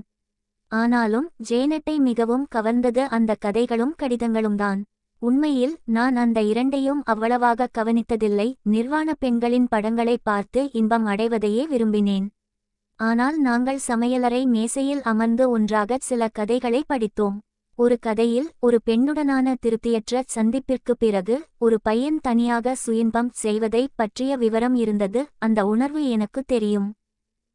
ஆனாலும் ஜேனட்டை மிகவும் கவர்ந்தது அந்த கதைகளும் கடிதங்களும்தான். உண்மையில் நான் அந்த இரண்டையும் அவ்வளவாக கவனித்ததில்லை. நிர்வாண பெண்களின் படங்களை பார்த்து இன்பம் அடைவதையே விரும்பினேன். ஆனால் நாங்கள் சமையலறை மேசையில் அமர்ந்து ஒன்றாக சில கதைகளை படித்தோம். ஒரு கதையில் ஒரு பெண்ணுடனான திருப்தியற்ற சந்திப்பிற்கு பிறகு ஒரு பையன் தனியாக சுயின்பம் செய்வதை பற்றிய விவரம் இருந்தது. அந்த உணர்வு எனக்கு தெரியும்.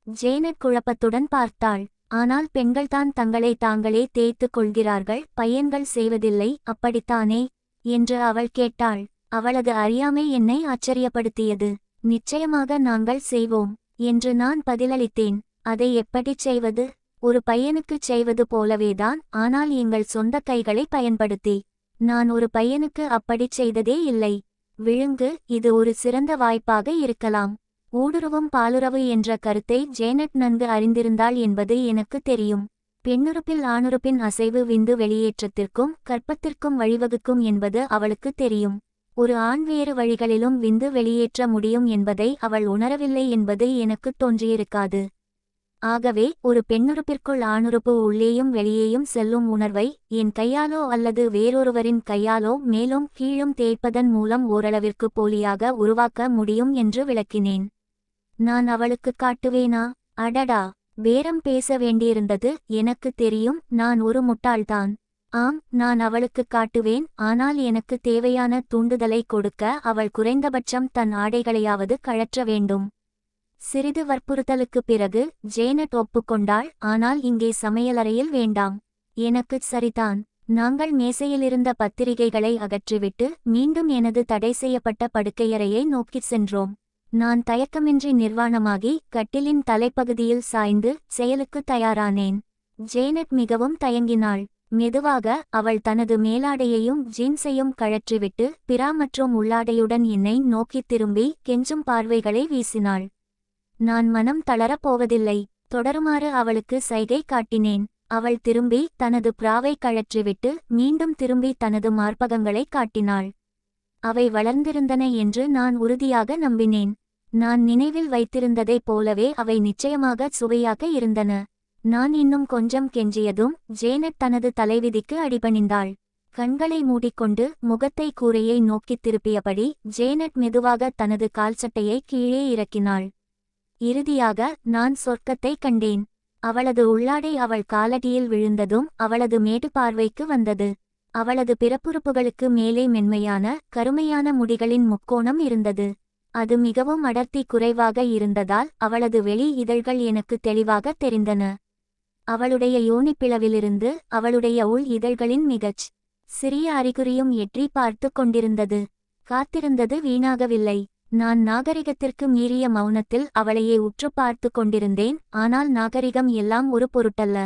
ஜேனட் குழப்பத்துடன் பார்த்தாள். ஆனால் பெண்கள்தான் தங்களை தாங்களே தேய்த்துக் கொள்கிறார்கள், பையன்கள் செய்வதில்லை, அப்படித்தானே என்று அவள் கேட்டாள். அவளது அறியாமை என்னை ஆச்சரியப்படுத்தியது. நிச்சயமாக நாங்கள் செய்வோம் என்று நான் பதிலளித்தேன். அதை எப்படிச் செய்வது? ஒரு பையனுக்குச் செய்வது போலவேதான், ஆனால் எங்கள் சொந்த கைகளை பயன்படுத்தி. நான் ஒரு பையனுக்கு அப்படிச் செய்ததே இல்லை. விழுங்கு, இது ஒரு சிறந்த வாய்ப்பாக இருக்கலாம். ஊடுருவும் பாலுறவு என்ற கருத்தை ஜேனட் நன்கு அறிந்திருந்தாள் என்பது எனக்கு தெரியும். பெண்ணுறுப்பில் ஆணுறுப்பின் அசைவு விந்து வெளியேற்றத்திற்கும் கர்ப்பத்திற்கும் வழிவகுக்கும் என்பது அவளுக்கு தெரியும். ஒரு ஆண் வேறு வழிகளிலும் விந்து வெளியேற்ற முடியும் என்பதை அவள் உணரவில்லை என்பது எனக்கு தோன்றியிருக்காது. ஆகவே ஒரு பெண்ணுறுப்பிற்குள் ஆணுறுப்பு உள்ளேயும் வெளியேயும் செல்லும் உணர்வை என் கையாலோ அல்லது வேறொருவரின் கையாலோ மேலும் கீழும் தேய்ப்பதன் மூலம் ஓரளவிற்கு போலியாக உருவாக்க முடியும் என்று விளக்கினேன். நான் அவளுக்கு காட்டுவேனா? அடடா, பேரம் பேச வேண்டியிருந்தது. எனக்கு தெரியும், நான் ஒரு முட்டாள்தான். ஆம், நான் அவளுக்கு காட்டுவேன். ஆனால் எனக்கு தேவையான தூண்டுதலை கொடுக்க அவள் குறைந்தபட்சம் தன் ஆடைகளையாவது கழற்ற வேண்டும். சிறிது வற்புறுத்தலுக்குப் பிறகு ஜேனட் ஒப்புக்கொண்டாள். ஆனால் இங்கே சமையலறையில் வேண்டாம். எனக்குச் சரிதான். நாங்கள் மேசையிலிருந்த பத்திரிகைகளை அகற்றிவிட்டு மீண்டும் எனது தடை செய்யப்பட்ட படுக்கையறையை நோக்கிச் சென்றோம். நான் தயக்கமின்றி நிர்வாணமாகி கட்டிலின் தலைப்பகுதியில் சாய்ந்து செயலுக்கு தயாரானேன். ஜேனட் மிகவும் தயங்கினாள். மெதுவாக அவள் தனது மேலாடையையும் ஜீன்ஸையும் கழற்றிவிட்டு பிரா மற்றும் உள்ளாடையுடன் என்னை நோக்கித் திரும்பி கெஞ்சும் பார்வைகளை வீசினாள். நான் மனம் தளரப் போவதில்லை. தொடருமாறு அவளுக்கு சைகை காட்டினேன். அவள் திரும்பி தனது பிராவை கழற்றிவிட்டு மீண்டும் திரும்பி தனது மார்பகங்களை காட்டினாள். அவை வளர்ந்திருந்தன என்று நான் உறுதியாக நம்பினேன். நான் நினைவில் வைத்திருந்ததைப் போலவே அவை நிச்சயமாக சுவையாக இருந்தன. நான் இன்னும் கொஞ்சம் கெஞ்சியதும் ஜேனட் தனது தலைவிதிக்கு அடிபணிந்தாள். கண்களை மூடிக்கொண்டு முகத்தை கூரையை நோக்கித் திருப்பியபடி ஜேனட் மெதுவாக தனது கால்சட்டையை கீழே இறக்கினாள். இறுதியாக நான் சொர்க்கத்தை கண்டேன். அவளது உள்ளாடை அவள் காலடியில் விழுந்ததும் அவளது மேடு பார்வைக்கு வந்தது. அவளது பிறப்புறுப்புகளுக்கு மேலே மென்மையான கருமையான முடிகளின் முக்கோணம் இருந்தது. அது மிகவும் அடர்த்தி குறைவாக இருந்ததால் அவளது வெளி இதழ்கள் எனக்கு தெளிவாக தெரிந்தன. அவளுடைய யோனிப்பிளவிலிருந்து அவளுடைய உள் இதழ்களின் மிகச் சிறிய அறிகுறியும் எட்டி பார்த்து கொண்டிருந்தது. காத்திருந்தது வீணாகவில்லை. நான் நாகரிகத்திற்கு மீறிய மௌனத்தில் அவளையே உற்று பார்த்து கொண்டிருந்தேன். ஆனால் நாகரிகம் எல்லாம் ஒரு பொருட்டல்ல.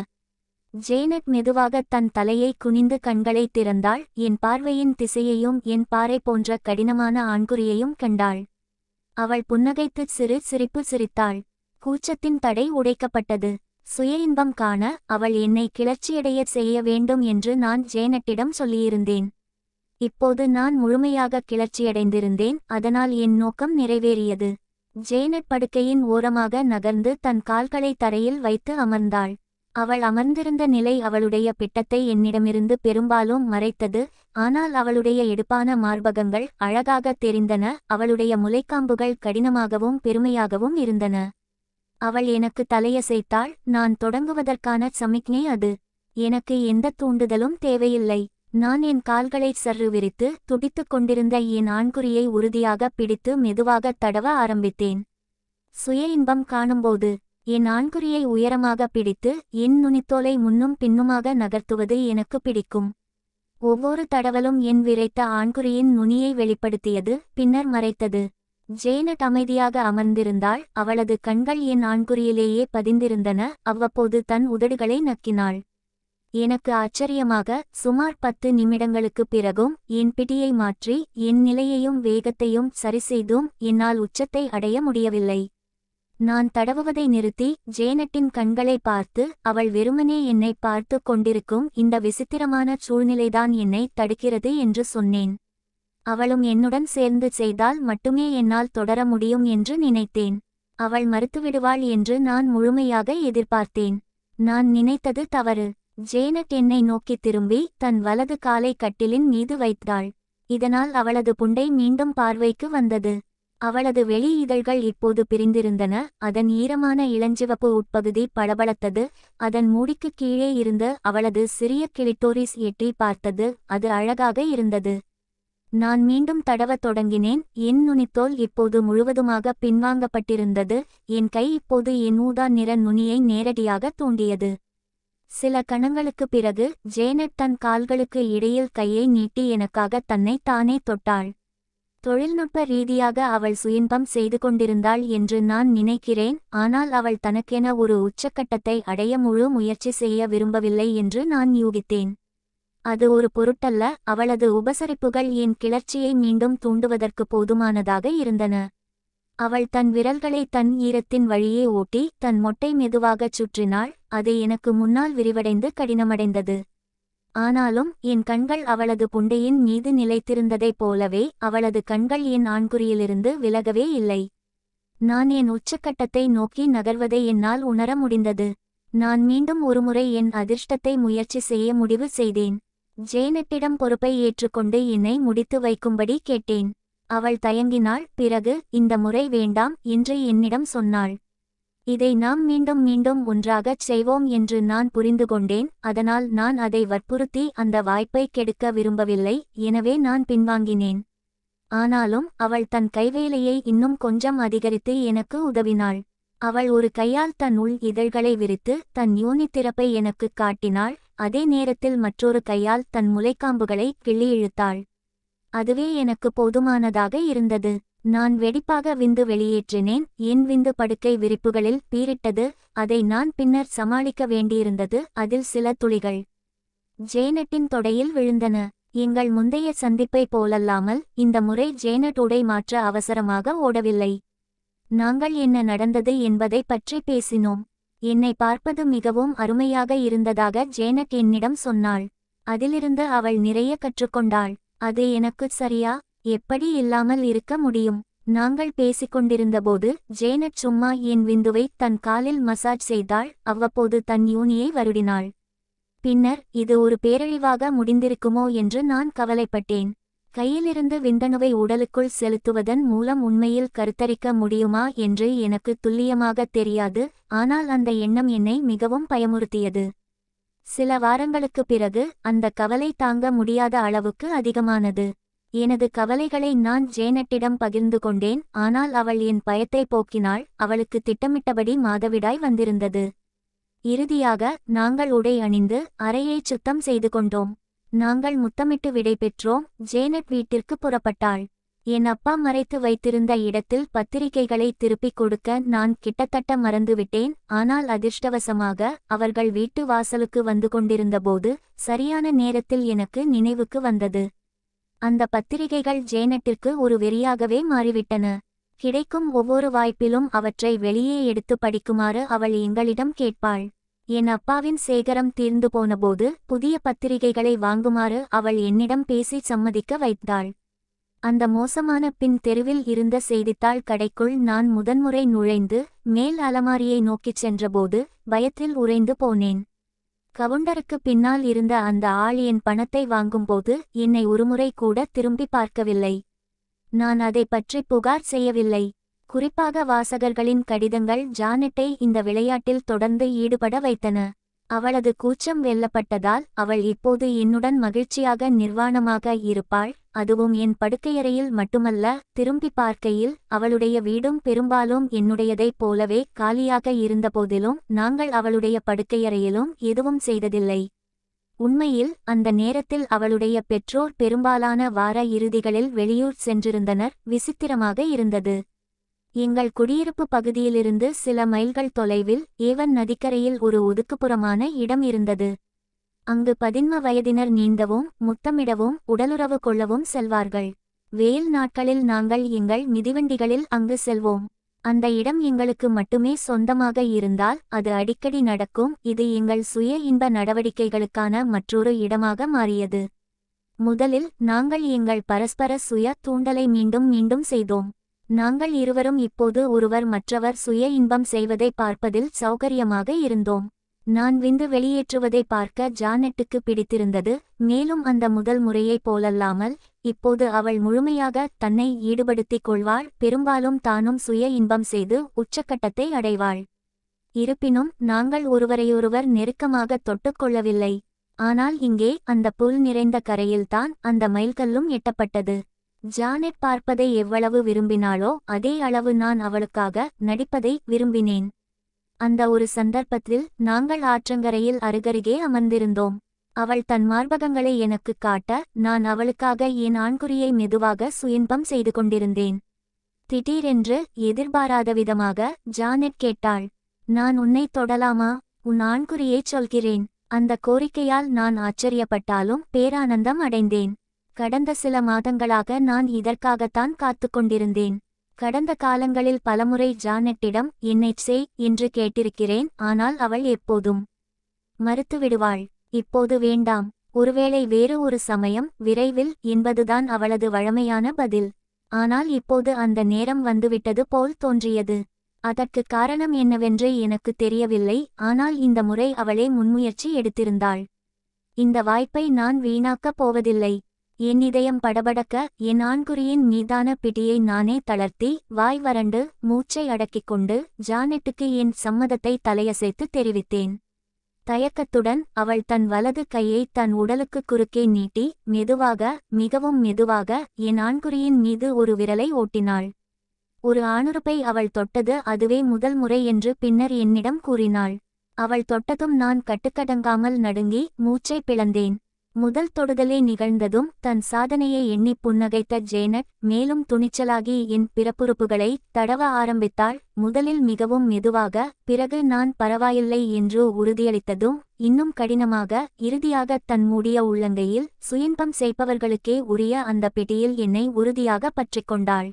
ஜேனட் மெதுவாக தன் தலையை குனிந்து கண்களை திறந்தாள். என் பார்வையின் திசையையும் என் பாறை போன்ற கடினமான ஆண்குறியையும் கண்டாள். அவள் புன்னகைத்து சிறு சிரிப்பு சிரித்தாள். கூச்சத்தின் தடை உடைக்கப்பட்டது. சுய இன்பம் காண அவள் என்னை கிளர்ச்சியடையச் செய்ய வேண்டும் என்று நான் ஜேனட்டிடம் சொல்லியிருந்தேன். இப்போது நான் முழுமையாக கிளர்ச்சியடைந்திருந்தேன். அதனால் என் நோக்கம் நிறைவேறியது. ஜேனட் படுக்கையின் ஓரமாக நகர்ந்து தன் கால்களை தரையில் வைத்து அமர்ந்தாள். அவள் அமர்ந்திருந்த நிலை அவளுடைய பிட்டத்தை என்னிடமிருந்து பெரும்பாலும் மறைத்தது. ஆனால் அவளுடைய எடுப்பான மார்பகங்கள் அழகாக தெரிந்தன. அவளுடைய முலைக்காம்புகள் கடினமாகவும் பெருமையாகவும் இருந்தன. அவள் எனக்கு தலையசைத்தாள். நான் தொடங்குவதற்கான சமிக்ஞை அது. எனக்கு எந்த தூண்டுதலும் தேவையில்லை. நான் என் கால்களை சற்று விரித்து துடித்துக் கொண்டிருந்த என் ஆண்குறியை உறுதியாக பிடித்து மெதுவாக தடவ ஆரம்பித்தேன். சுய இன்பம் காணும்போது என் ஆண்குறியை உயரமாக பிடித்து என் நுனித்தோலை முன்னும் பின்னுமாக நகர்த்துவது எனக்கு பிடிக்கும். ஒவ்வொரு தடவலும் என் விரைத்த ஆண்குறியின் நுனியை வெளிப்படுத்தியது, பின்னர் மறைத்தது. ஜேனட் அமைதியாக அமர்ந்திருந்தாள். அவளது கண்கள் என் ஆண்குறியிலேயே பதிந்திருந்தன. அவ்வப்போது தன் உதடுகளை நக்கினாள். எனக்கு ஆச்சரியமாக சுமார் 10 நிமிடங்களுக்குப் பிறகும் என் பிடியை மாற்றி என் நிலையையும் வேகத்தையும் சரிசெய்தும் என்னால் உச்சத்தை அடைய முடியவில்லை. நான் தடவுவதை நிறுத்தி ஜேனட்டின் கண்களை பார்த்து, அவள் வெறுமனே என்னை பார்த்து கொண்டிருக்கும் இந்த விசித்திரமான சூழ்நிலைதான் என்னை தடுக்கிறது என்று சொன்னேன். அவளும் என்னுடன் சேர்ந்து செய்தால் மட்டுமே என்னால் தொடர முடியும் என்று நினைத்தேன். அவள் மறுத்துவிடுவாள் என்று நான் முழுமையாக எதிர்பார்த்தேன். நான் நினைத்தது தவறு. ஜேனட் என்னை நோக்கி திரும்பி தன் வலது காலை கட்டிலின் மீது வைத்தாள். இதனால் அவளது புண்டை மீண்டும் பார்வைக்கு வந்தது. அவளது வெளி இதழ்கள் இப்போது பிரிந்திருந்தன. அதன் ஈரமான இளஞ்சிவப்பு உட்பகுதி பளபளத்தது. அதன் மூடிக்கு கீழே இருந்து அவளது சிறிய கிளிட்டோரிஸ் எட்டி பார்த்தது. அது அழகாக இருந்தது. நான் மீண்டும் தடவத் தொடங்கினேன். என் நுனித்தோல் இப்போது முழுவதுமாக பின்வாங்கப்பட்டிருந்தது. என் கை இப்போது என் ஊதா நிற நுனியை நேரடியாக தூண்டியது. சில கணங்களுக்குப் பிறகு ஜேனட் தன் கால்களுக்கு இடையில் கையை நீட்டி எனக்காக தன்னை தானே தொட்டாள். தொழில்நுட்ப ரீதியாக அவள் சுயின்பம் செய்து கொண்டிருந்தாள் என்று நான் நினைக்கிறேன். ஆனால் அவள் தனக்கென ஒரு உச்சக்கட்டத்தை அடைய முழு முயற்சி செய்ய விரும்பவில்லை என்று நான் யூகித்தேன். அது ஒரு பொருட்டல்ல. அவளது உபசரிப்புகள் என் கிளர்ச்சியை மீண்டும் தூண்டுவதற்கு போதுமானதாக இருந்தன. அவள் தன் விரல்களை தன் ஈரத்தின் வழியே ஓட்டி தன் மொட்டை மெதுவாகச் சுற்றினாள். அது எனக்கு முன்னால் விரிவடைந்து கடினமடைந்தது. ஆனாலும் என் கண்கள் அவளது புண்டையின் மீது நிலைத்திருந்ததைப் போலவே அவளது கண்கள் என் ஆண்குறியிலிருந்து விலகவே இல்லை. நான் என் உச்சக்கட்டத்தை நோக்கி நகர்வதை என்னால் உணர முடிந்தது. நான் மீண்டும் ஒருமுறை என் அதிர்ஷ்டத்தை முயற்சி செய்ய முடிவு செய்தேன். ஜேனட்டிடம் பொறுப்பை ஏற்றுக்கொண்டு என்னை முடித்து வைக்கும்படி கேட்டேன். அவள் தயங்கினாள். பிறகு, இந்த முறை வேண்டாம் என்று என்னிடம் சொன்னாள். இதை நாம் மீண்டும் மீண்டும் ஒன்றாகச் செய்வோம் என்று நான் புரிந்து கொண்டேன். அதனால் நான் அதை வற்புறுத்தி அந்த வாய்ப்பை கெடுக்க விரும்பவில்லை. எனவே நான் பின்வாங்கினேன். ஆனாலும் அவள் தன் கைவேலையை இன்னும் கொஞ்சம் அதிகரித்து எனக்கு உதவினாள். அவள் ஒரு கையால் தன் உள் இதழ்களை விரித்து தன் யோனி திறப்பை எனக்குக் காட்டினாள். அதே நேரத்தில் மற்றொரு கையால் தன் முலைக்காம்புகளை கிள்ளி இழுத்தாள். அதுவே எனக்கு போதுமானதாக இருந்தது. நான் வெடிப்பாக விந்து வெளியேற்றினேன். என் விந்து படுக்கை விரிப்புகளில் பீரிட்டது. அதை நான் பின்னர் சமாளிக்க வேண்டியிருந்தது. அதில் சில துளிகள் ஜேனட்டின் தொடையில் விழுந்தன. எங்கள் முந்தைய சந்திப்பை போலல்லாமல் இந்த முறை ஜேனட் உடை மாற்ற அவசரமாக ஓடவில்லை. நாங்கள் என்ன நடந்தது என்பதை பற்றி பேசினோம். என்னை பார்ப்பது மிகவும் அருமையாக இருந்ததாக ஜேனட் என்னிடம் சொன்னாள். அதிலிருந்து அவள் நிறைய கற்றுக்கொண்டாள். அது எனக்குச் சரியா? எப்படி இல்லாமல் இருக்க முடியும்? நாங்கள் பேசிக்கொண்டிருந்தபோது ஜேனட் சும்மா என் விந்துவை தன் காலில் மசாஜ் செய்தாள். அவ்வப்போது தன் யூனியை வருடினாள். பின்னர், இது ஒரு பேரழிவாக முடிந்திருக்குமோ என்று நான் கவலைப்பட்டேன். கையிலிருந்து விந்தணுவை உடலுக்குள் செலுத்துவதன் மூலம் உண்மையில் கருத்தரிக்க முடியுமா என்று எனக்கு துல்லியமாகத் தெரியாது. ஆனால் அந்த எண்ணம் என்னை மிகவும் பயமுறுத்தியது. சில வாரங்களுக்குப் பிறகு அந்த கவலை தாங்க முடியாத அளவுக்கு அதிகமானது. எனது கவலைகளை நான் ஜேனட்டிடம் பகிர்ந்து கொண்டேன். ஆனால் அவள் என் பயத்தை போக்கினாள். அவளுக்கு திட்டமிட்டபடி மாதவிடாய் வந்திருந்தது. இறுதியாக நாங்கள் உடை அணிந்து அறையைச் சுத்தம் செய்து கொண்டோம். நாங்கள் முத்தமிட்டு விடை பெற்றோம். ஜேனட் வீட்டிற்கு புறப்பட்டாள். என் அப்பா மறைத்து வைத்திருந்த இடத்தில் பத்திரிகைகளை திருப்பிக் கொடுக்க நான் கிட்டத்தட்ட மறந்துவிட்டேன். ஆனால் அதிர்ஷ்டவசமாக அவர்கள் வீட்டு வாசலுக்கு வந்து கொண்டிருந்தபோது சரியான நேரத்தில் எனக்கு நினைவுக்கு வந்தது. அந்த பத்திரிகைகள் ஜேனட்டிற்கு ஒரு வெறியாகவே மாறிவிட்டன. கிடைக்கும் ஒவ்வொரு வாய்ப்பிலும் அவற்றை வெளியே எடுத்து படிக்குமாறு அவள் எங்களிடம் கேட்பாள். என் அப்பாவின் சேகரம் தீர்ந்து போனபோது புதிய பத்திரிகைகளை வாங்குமாறு அவள் என்னிடம் பேசி சம்மதிக்க வைத்தாள். அந்த மோசமான பின் தெருவில் இருந்த செய்தித்தாள் கடைக்குள் நான் முதன்முறை நுழைந்து மேல் அலமாரியை நோக்கிச் சென்றபோது பயத்தில் உறைந்து போனேன். கவுண்டருக்கு பின்னால் இருந்த அந்த ஆள் என் பணத்தை வாங்கும்போது என்னை ஒருமுறை கூட திரும்பி பார்க்கவில்லை. நான் அதை பற்றி புகார் செய்யவில்லை. குறிப்பாக வாசகர்களின் கடிதங்கள் ஜானெட்டை இந்த விளையாட்டில் தொடர்ந்து ஈடுபட வைத்தன. அவளது கூச்சம் வெல்லப்பட்டதால் அவள் இப்போது என்னுடன் மகிழ்ச்சியாக நிர்வாணமாக இருப்பாள். அதுவும் என் படுக்கையறையில் மட்டுமல்ல, திரும்பி பார்க்கையில் அவளுடைய வீடும் பெரும்பாலும் என்னுடையதைப் போலவே காலியாக இருந்தபோதிலும் நாங்கள் அவளுடைய படுக்கையறையிலும் எதுவும் செய்ததில்லை. உண்மையில் அந்த நேரத்தில் அவளுடைய பெற்றோர் பெரும்பாலான வார இறுதிகளில் வெளியூர் சென்றிருந்தனர். விசித்திரமாக இருந்தது. எங்கள் குடியிருப்பு பகுதியிலிருந்து சில மைல்கள் தொலைவில் ஏவன் நதிக்கரையில் ஒரு ஒதுக்குப்புறமான இடம் இருந்தது. அங்கு 11 வயதினர் நீந்தவும் முத்தமிடவும் உடலுறவு கொள்ளவும் செல்வார்கள். வெயில் நாட்களில் நாங்கள் எங்கள் மிதிவண்டிகளில் அங்கு செல்வோம். அந்த இடம் எங்களுக்கு மட்டுமே சொந்தமாக இருந்தால் அது அடிக்கடி நடக்கும். இது எங்கள் சுய இன்ப நடவடிக்கைகளுக்கான மற்றொரு இடமாக மாறியது. முதலில் நாங்கள் எங்கள் பரஸ்பர சுய தூண்டலை மீண்டும் மீண்டும் செய்தோம். நாங்கள் இருவரும் இப்போது ஒருவர் மற்றவர் சுய இன்பம் செய்வதை பார்ப்பதில் சௌகரியமாக இருந்தோம். நான் விந்து வெளியேற்றுவதை பார்க்க ஜானெட்டுக்கு பிடித்திருந்தது. மேலும் அந்த முதல் முறையைப் போலல்லாமல் இப்போது அவள் முழுமையாக தன்னை ஈடுபடுத்திக் கொள்வாள். பெரும்பாலும் தானும் சுய இன்பம் செய்து உச்சக்கட்டத்தை அடைவாள். இருப்பினும் நாங்கள் ஒருவரையொருவர் நெருக்கமாக தொட்டுக்கொள்ளவில்லை. ஆனால் இங்கே அந்த புல் நிறைந்த கரையில்தான் அந்த மைல்கல்லும் எட்டப்பட்டது. ஜானெட் பார்ப்பதை எவ்வளவு விரும்பினாளோ அதே அளவு நான் அவளுக்காக நடிப்பதை விரும்பினேன். அந்த ஒரு சந்தர்ப்பத்தில் நாங்கள் ஆற்றங்கரையில் அருகருகே அமர்ந்திருந்தோம். அவள் தன் மார்பகங்களை எனக்கு காட்ட நான் அவளுக்காக என் ஆண்குறியை மெதுவாக சுயின்பம் செய்து கொண்டிருந்தேன். திடீரென்று எதிர்பாராத விதமாக ஜானெட் கேட்டாள், நான் உன்னை தொடலாமா? உன் ஆண்குறியைச் சொல்கிறேன். அந்த கோரிக்கையால் நான் ஆச்சரியப்பட்டாலும் பேரானந்தம் அடைந்தேன். கடந்த சில மாதங்களாக நான் இதற்காகத்தான் காத்து கொண்டிருந்தேன். கடந்த காலங்களில் பலமுறை ஜானெட்டிடம் என்னைச் செய் என்று கேட்டிருக்கிறேன். ஆனால் அவள் எப்போதும் மறுத்துவிடுவாள். இப்போது வேண்டாம், ஒருவேளை வேறு ஒரு சமயம், விரைவில் என்பதுதான் அவளது வழமையான பதில். ஆனால் இப்போது அந்த நேரம் வந்துவிட்டது போல் தோன்றியது. அதற்கு காரணம் என்னவென்று எனக்கு தெரியவில்லை. ஆனால் இந்த முறை அவளே முன்முயற்சி எடுத்திருந்தாள். இந்த வாய்ப்பை நான் வீணாக்கப் போவதில்லை. என் இதயம் படபடக்க என் ஆண்குறியின் மீதான பிடியை நானே தளர்த்தி வாய் வறண்டு மூச்சை அடக்கிக் கொண்டு ஜானெட்டுக்கு என் சம்மதத்தை தலையசைத்து தெரிவித்தேன். தயக்கத்துடன் அவள் தன் வலது கையை தன் உடலுக்கு குறுக்கே நீட்டி மெதுவாக, மிகவும் மெதுவாக என் ஆண்குறியின் மீது ஒரு விரலை ஓட்டினாள். ஒரு ஆணுறுப்பை அவள் தொட்டது அதுவே முதல் முறை என்று பின்னர் என்னிடம் கூறினாள். அவள் தொட்டதும் நான் கட்டுக்கடங்காமல் நடுங்கி மூச்சை பிளந்தேன். முதல் தொடுதலே நிகழ்ந்ததும் தன் சாதனையை எண்ணி புன்னகைத்த ஜேனட் மேலும் துணிச்சலாகி என் பிறப்புறுப்புகளை தடவ ஆரம்பித்தாள். முதலில் மிகவும் மெதுவாக, பிறகு நான் பரவாயில்லை என்று உறுதியளித்ததும் இன்னும் கடினமாக, இறுதியாக தன் மூடிய உள்ளங்கையில் சுயின்பம் செய்பவர்களுக்கே உரிய அந்த பெட்டியில் என்னை உறுதியாக பற்றிக்கொண்டாள்.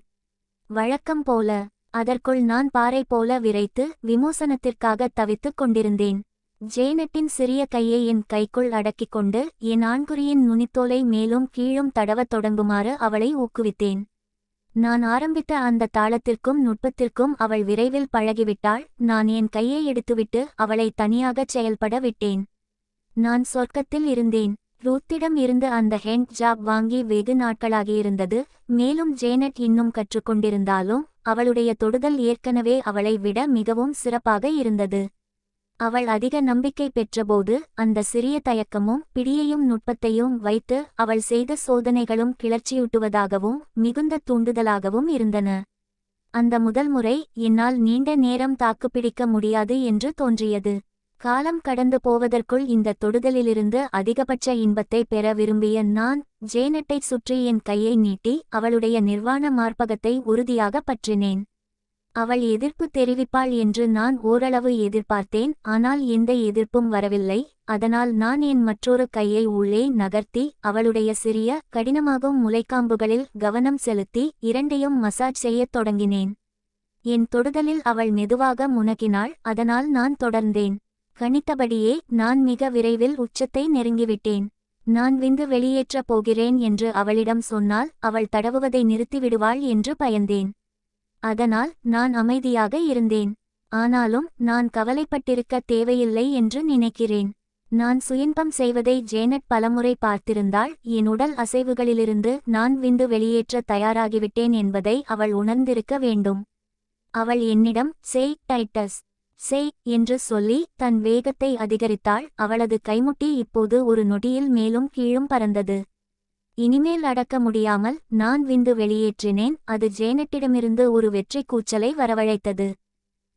வழக்கம் போல அதற்குள் நான் பாறை போல விரைத்து விமோசனத்திற்காக தவித்துக் கொண்டிருந்தேன். ஜேனட்டின் சிறிய கையை என் கைக்குள் அடக்கிக் கொண்டு என் ஆண்குறியின் நுனித்தோலை மேலும் கீழும் தடவத் தொடங்குமாறு அவளை ஊக்குவித்தேன். நான் ஆரம்பித்த அந்த தாளத்திற்கும் நுட்பத்திற்கும் அவள் விரைவில் பழகிவிட்டாள். நான் என் கையை எடுத்துவிட்டு அவளை தனியாகச் செயல்பட விட்டேன். நான் சொர்க்கத்தில் இருந்தேன். ரூத்திடம் இருந்து அந்த ஹேண்ட் ஜாப் வாங்கி வெகு நாட்களாகியிருந்தது. மேலும் ஜேனட் இன்னும் கற்றுக்கொண்டிருந்தாலும் அவளுடைய தொடுதல் ஏற்கனவே அவளை விட மிகவும் சிறப்பாக இருந்தது. அவள் அதிக நம்பிக்கை பெற்றபோது அந்த சிறிய தயக்கமும் பிடியையும் நுட்பத்தையும் வைத்து அவள் செய்த சோதனைகளும் கிளர்ச்சியூட்டுவதாகவும் மிகுந்த தூண்டுதலாகவும் இருந்தன. அந்த முதல் முறை என்னால் நீண்ட நேரம் தாக்குப்பிடிக்க முடியாது என்று தோன்றியது. காலம் கடந்து போவதற்குள் இந்த தொடுதலிலிருந்து அதிகபட்ச இன்பத்தை பெற விரும்பிய நான் ஜேனட்டைச் சுற்றி என் கையை நீட்டி அவளுடைய நிர்வாண மார்பகத்தை உறுதியாக பற்றினேன். அவள் எதிர்ப்பு தெரிவிப்பாள் என்று நான் ஓரளவு எதிர்பார்த்தேன். ஆனால் எந்த எதிர்ப்பும் வரவில்லை. அதனால் நான் என் மற்றொரு கையை உள்ளே நகர்த்தி அவளுடைய சிறிய, கடினமாகும் முலைக்காம்புகளில் கவனம் செலுத்தி இரண்டையும் மசாஜ் செய்யத் தொடங்கினேன். என் தொடுதலில் அவள் மெதுவாக முனகினாள். அதனால் நான் தொடர்ந்தேன். கணித்தபடியே நான் மிக விரைவில் உச்சத்தை நெருங்கிவிட்டேன். நான் விந்து வெளியேற்றப் போகிறேன் என்று அவளிடம் சொன்னால் அவள் தடவுவதை நிறுத்திவிடுவாள் என்று பயந்தேன். அதனால் நான் அமைதியாக இருந்தேன். ஆனாலும் நான் கவலைப்பட்டிருக்க தேவையில்லை என்று நினைக்கிறேன். நான் சுயின்பம் செய்வதை ஜேனட் பலமுறை பார்த்திருந்தாள். என் உடல் அசைவுகளிலிருந்து நான் விந்து வெளியேற்ற தயாராகிவிட்டேன் என்பதை அவள் உணர்ந்திருக்க வேண்டும். அவள் என்னிடம் "செய் டைட்டஸ், செய்" என்று சொல்லி தன் வேகத்தை அதிகரித்தாள். அவளது கைமுட்டி இப்போது ஒரு நொடியில் மேலும் கீழும் பறந்தது. இனிமேல் அடக்க முடியாமல் நான் விந்து வெளியேற்றினேன். அது ஜேனட்டிடமிருந்து ஒரு வெற்றி கூச்சலை வரவழைத்தது.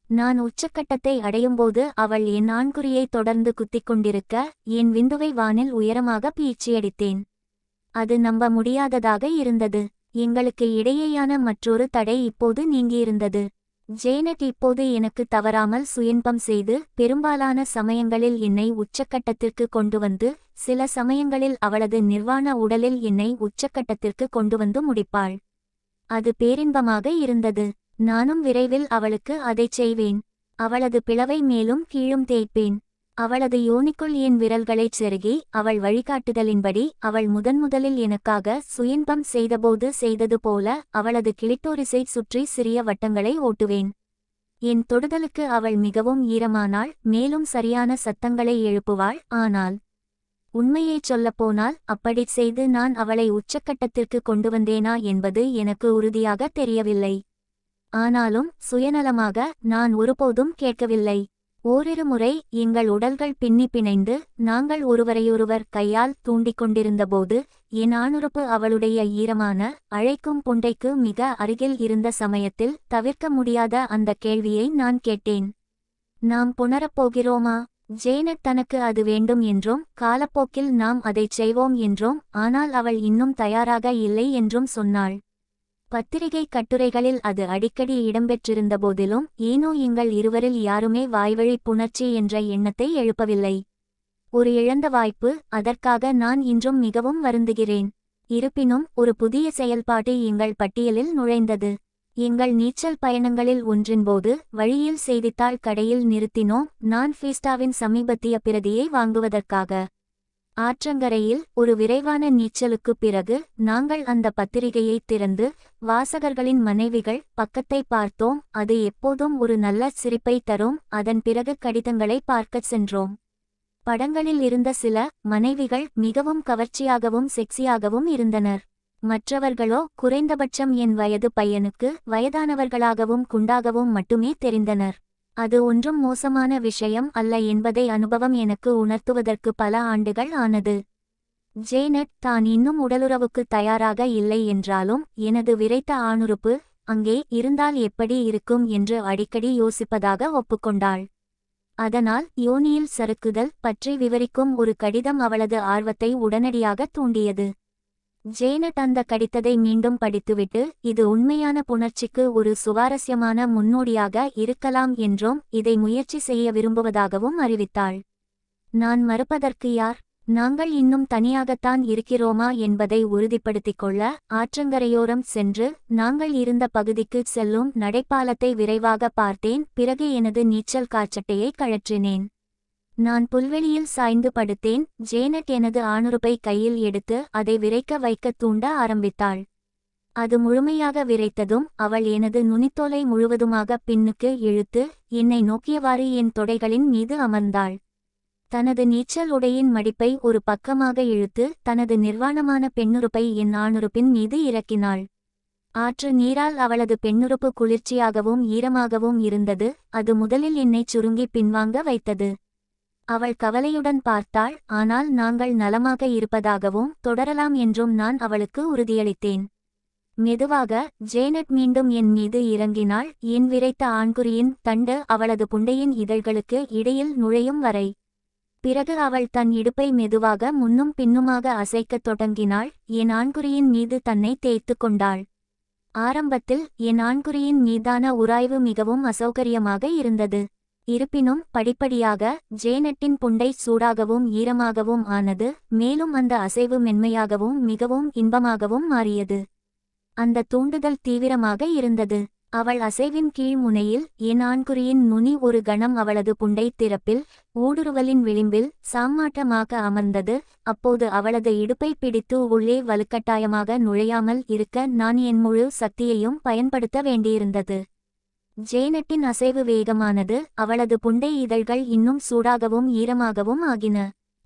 நான் உச்சக்கட்டத்தை அடையும்போது அவள் என் ஆண்குறியை தொடர்ந்து குத்திக் கொண்டிருக்க என் விந்துவை வானில் உயரமாக பீச்சியடித்தேன். அது நம்ப முடியாததாக இருந்தது. எங்களுக்கு இடையேயான மற்றொரு தடை இப்போது நீங்கியிருந்தது. ஜேனட் இப்போது எனக்கு தவறாமல் சுயின்பம் செய்து பெரும்பாலான சமயங்களில் என்னை உச்சக்கட்டத்திற்கு கொண்டு வந்து, சில சமயங்களில் அவளது நிர்வாண உடலில் என்னை உச்சக்கட்டத்திற்கு கொண்டு வந்து முடிப்பாள். அது பேரின்பமாக இருந்தது. நானும் விரைவில் அவளுக்கு அதைச் செய்வேன். அவளது பிளவை மேலும் கீழும் தேய்ப்பேன். அவளது யோனிக்குள் என் விரல்களைச் செருகி அவள் வழிகாட்டுதலின்படி அவள் முதன்முதலில் எனக்காக சுயின்பம் செய்தபோது செய்தது போல அவளது கிளிட்டோரிஸை சுற்றி சிறிய வட்டங்களை ஓட்டுவேன். என் தொடுதலுக்கு அவள் மிகவும் ஈரமானாள், மேலும் சரியான சத்தங்களை எழுப்புவாள். ஆனால் உண்மையைச் சொல்லப்போனால் அப்படிச் செய்து நான் அவளை உச்சக்கட்டத்திற்கு கொண்டு வந்தேனா என்பது எனக்கு உறுதியாக தெரியவில்லை. ஆனாலும் சுயநலமாக நான் ஒருபோதும் கேட்கவில்லை. ஓரிரு முறை எங்கள் உடல்கள் பின்னி பிணைந்து நாங்கள் ஒருவரையொருவர் கையால் தூண்டிக்கொண்டிருந்தபோது என் ஆணுறுப்பு அவளுடைய ஈரமான அழைக்கும் புண்டைக்கு மிக அருகில் இருந்த சமயத்தில் தவிர்க்க முடியாத அந்த கேள்வியை நான் கேட்டேன். நாம் புணரப்போகிறோமா? ஜேனட் தனக்கு அது வேண்டும் என்றும் காலப்போக்கில் நாம் அதைச் செய்வோம் என்றும், ஆனால் அவள் இன்னும் தயாராக இல்லை என்றும் சொன்னாள். பத்திரிகை கட்டுரைகளில் அது அடிக்கடி இடம்பெற்றிருந்தபோதிலும் ஏனோ எங்கள் இருவரில் யாருமே வாய்வழி புணர்ச்சி என்ற எண்ணத்தை எழுப்பவில்லை. ஒரு இழந்த வாய்ப்பு, அதற்காக நான் இன்றும் மிகவும் வருந்துகிறேன். இருப்பினும் ஒரு புதிய செயல்பாடு எங்கள் பட்டியலில் நுழைந்தது. எங்கள் நீச்சல் பயணங்களில் ஒன்றின்போது வழியில் செய்தித்தாள் கடையில் நிறுத்தினோம், நான் ஃபீஸ்டாவின் சமீபத்திய பிரதியை வாங்குவதற்காக. ஆற்றங்கரையில் ஒரு விரைவான நீச்சலுக்குப் பிறகு நாங்கள் அந்த பத்திரிகையை திறந்து வாசகர்களின் மனைவிகள் பக்கத்தை பார்த்தோம். அது எப்போதும் ஒரு நல்ல சிரிப்பை தரும். அதன் பிறகு கடிதங்களை பார்க்கச் சென்றோம். படங்களில் இருந்த சில மனைவிகள் மிகவும் கவர்ச்சியாகவும் செக்ஸியாகவும் இருந்தனர். மற்றவர்களோ குறைந்தபட்சம் என் வயது பையனுக்கு வயதானவர்களாகவும் குண்டாகவும் மட்டுமே தெரிந்தனர். அது ஒன்றும் மோசமான விஷயம் அல்ல என்பதை அனுபவம் எனக்கு உணர்த்துவதற்கு பல ஆண்டுகள் ஆனது. ஜேனட் தான் இன்னும் உடலுறவுக்கு தயாராக இல்லை என்றாலும் எனது விரைத்த ஆணுறுப்பு அங்கே இருந்தால் எப்படி இருக்கும் என்று அடிக்கடி யோசிப்பதாக ஒப்புக்கொண்டாள். அதனால் யோனியில் சறுக்குதல் பற்றி விவரிக்கும் ஒரு கடிதம் அவளது ஆர்வத்தை உடனடியாக தூண்டியது. ஜேனட் அந்த கடிதத்தை மீண்டும் படித்துவிட்டு இது உண்மையான புணர்ச்சிக்கு ஒரு சுவாரஸ்யமான முன்னோடியாக இருக்கலாம் என்றும் இதை முயற்சி செய்ய விரும்புவதாகவும் அறிவித்தாள். நான் மறுப்பதற்கு யார்? நாங்கள் இன்னும் தனியாகத்தான் இருக்கிறோமா என்பதை உறுதிப்படுத்திக் கொள்ள ஆற்றங்கரையோரம் சென்று நாங்கள் இருந்த பகுதிக்கு செல்லும் நடைப்பாலத்தை விரைவாக பார்த்தேன். பிறகு எனது நீச்சல் காற்சட்டையை கழற்றினேன். நான் புல்வெளியில் சாய்ந்து படுத்தேன். ஜேனட் எனது ஆணுறுப்பை கையில் எடுத்து அதை விரைக்க வைக்க தூண்ட ஆரம்பித்தாள். அது முழுமையாக விரைத்ததும் அவள் எனது நுனித்தோலை முழுவதுமாக பின்னுக்கு இழுத்து என்னை நோக்கியவாறு என் தொடைகளின் மீது அமர்ந்தாள். தனது நீச்சல் உடையின் மடிப்பை ஒரு பக்கமாக இழுத்து தனது நிர்வாணமான பெண்ணுறுப்பை என் ஆணுறுப்பின் மீது இறக்கினாள். ஆற்று நீரால் அவளது பெண்ணுறுப்பு குளிர்ச்சியாகவும் ஈரமாகவும் இருந்தது. அது முதலில் என்னை சுருங்கி பின்வாங்க வைத்தது. அவள் கவலையுடன் பார்த்தாள், ஆனால் நாங்கள் நலமாக இருப்பதாகவும் தொடரலாம் என்றும் நான் அவளுக்கு உறுதியளித்தேன். மெதுவாக ஜேனட் மீண்டும் என் மீது இறங்கினாள், என் விரைத்த ஆண்குறியின் தண்டு அவளது புண்டையின் இதழ்களுக்கு இடையில் நுழையும் வரை. பிறகு அவள் தன் இடுப்பை மெதுவாக முன்னும் பின்னுமாக அசைக்கத் தொடங்கினாள். என் ஆண்குறியின் மீது தன்னை தேய்த்து கொண்டாள். ஆரம்பத்தில் என் ஆண்குறியின் மீதான உராய்வு மிகவும் அசௌகரியமாக இருந்தது. இருப்பினும் படிப்படியாக ஜேனட்டின் புண்டை சூடாகவும் ஈரமாகவும் ஆனது. மேலும் அந்த அசைவு மென்மையாகவும் மிகவும் இன்பமாகவும் மாறியது. அந்த தூண்டுதல் தீவிரமாக இருந்தது. அவள் அசைவின் கீழ் முனையில் என் ஆண்குறியின் நுனி ஒரு கணம் அவளது புண்டை திறப்பில் ஊடுருவலின் விளிம்பில் சாம்மாட்டமாக அமர்ந்தது. அப்போது அவளது இடுப்பை பிடித்து உள்ளே வலுக்கட்டாயமாக நுழையாமல் இருக்க நான் என் முழு சக்தியையும் பயன்படுத்த வேண்டியிருந்தது. ஜேனட்டின் அசைவு வேகமானது. அவளது புண்டை இதழ்கள் இன்னும் சூடாகவும் ஈரமாகவும் ஆகின.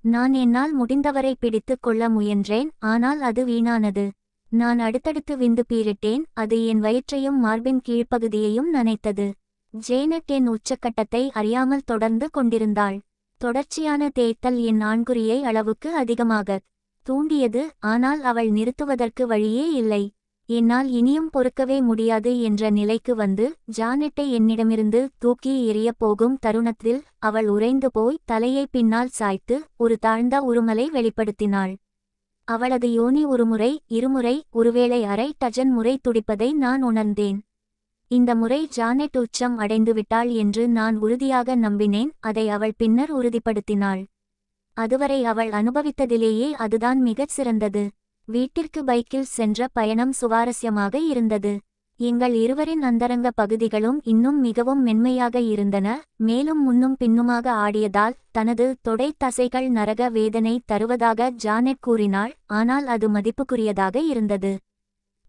நான் என்னால் முடிந்தவரை பிடித்து கொள்ள முயன்றேன், ஆனால் அது வீணானது. நான் அடுத்தடுத்து விந்து பீரிட்டேன். அது என் வயிற்றையும் மார்பின் கீழ்ப்பகுதியையும் நனைத்தது. ஜேனட் என் உச்சக்கட்டத்தை அறியாமல் தொடர்ந்து கொண்டிருந்தாள். தொடர்ச்சியான தேய்த்தல் என் ஆண்குறியை அளவுக்கு அதிகமாகத் தூண்டியது. ஆனால் அவள் நிறுத்துவதற்கு வழியே இல்லை. என்னால் இனியும் பொறுக்கவே முடியாது என்ற நிலைக்கு வந்து ஜானெட்டை என்னிடமிருந்து தூக்கி எறியப் போகும் தருணத்தில் அவள் உறைந்து போய் தலையை பின்னால் சாய்த்து ஒரு தாழ்ந்த உருமலை வெளிப்படுத்தினாள். அவளது யோனி ஒருமுறை, இருமுறை, ஒருவேளை அரை டஜன் முறை துடிப்பதை நான் உணர்ந்தேன். இந்த முறை ஜானெட் உச்சம் அடைந்துவிட்டாள் என்று நான் உறுதியாக நம்பினேன். அதை அவள் பின்னர் உறுதிப்படுத்தினாள். அதுவரை அவள் அனுபவித்ததிலேயே அதுதான் மிகச் சிறந்தது. வீட்டிற்கு பைக்கில் சென்ற பயணம் சுவாரஸ்யமாக இருந்தது. எங்கள் இருவரின் அந்தரங்க பகுதிகளும் இன்னும் மிகவும் மென்மையாக இருந்தன. மேலும் முன்னும் பின்னுமாக ஆடியதால் தனது தொடை தசைகள் நரக வேதனை தருவதாக ஜானெட் கூறினாள். ஆனால் அது மதிப்புக்குரியதாக இருந்தது.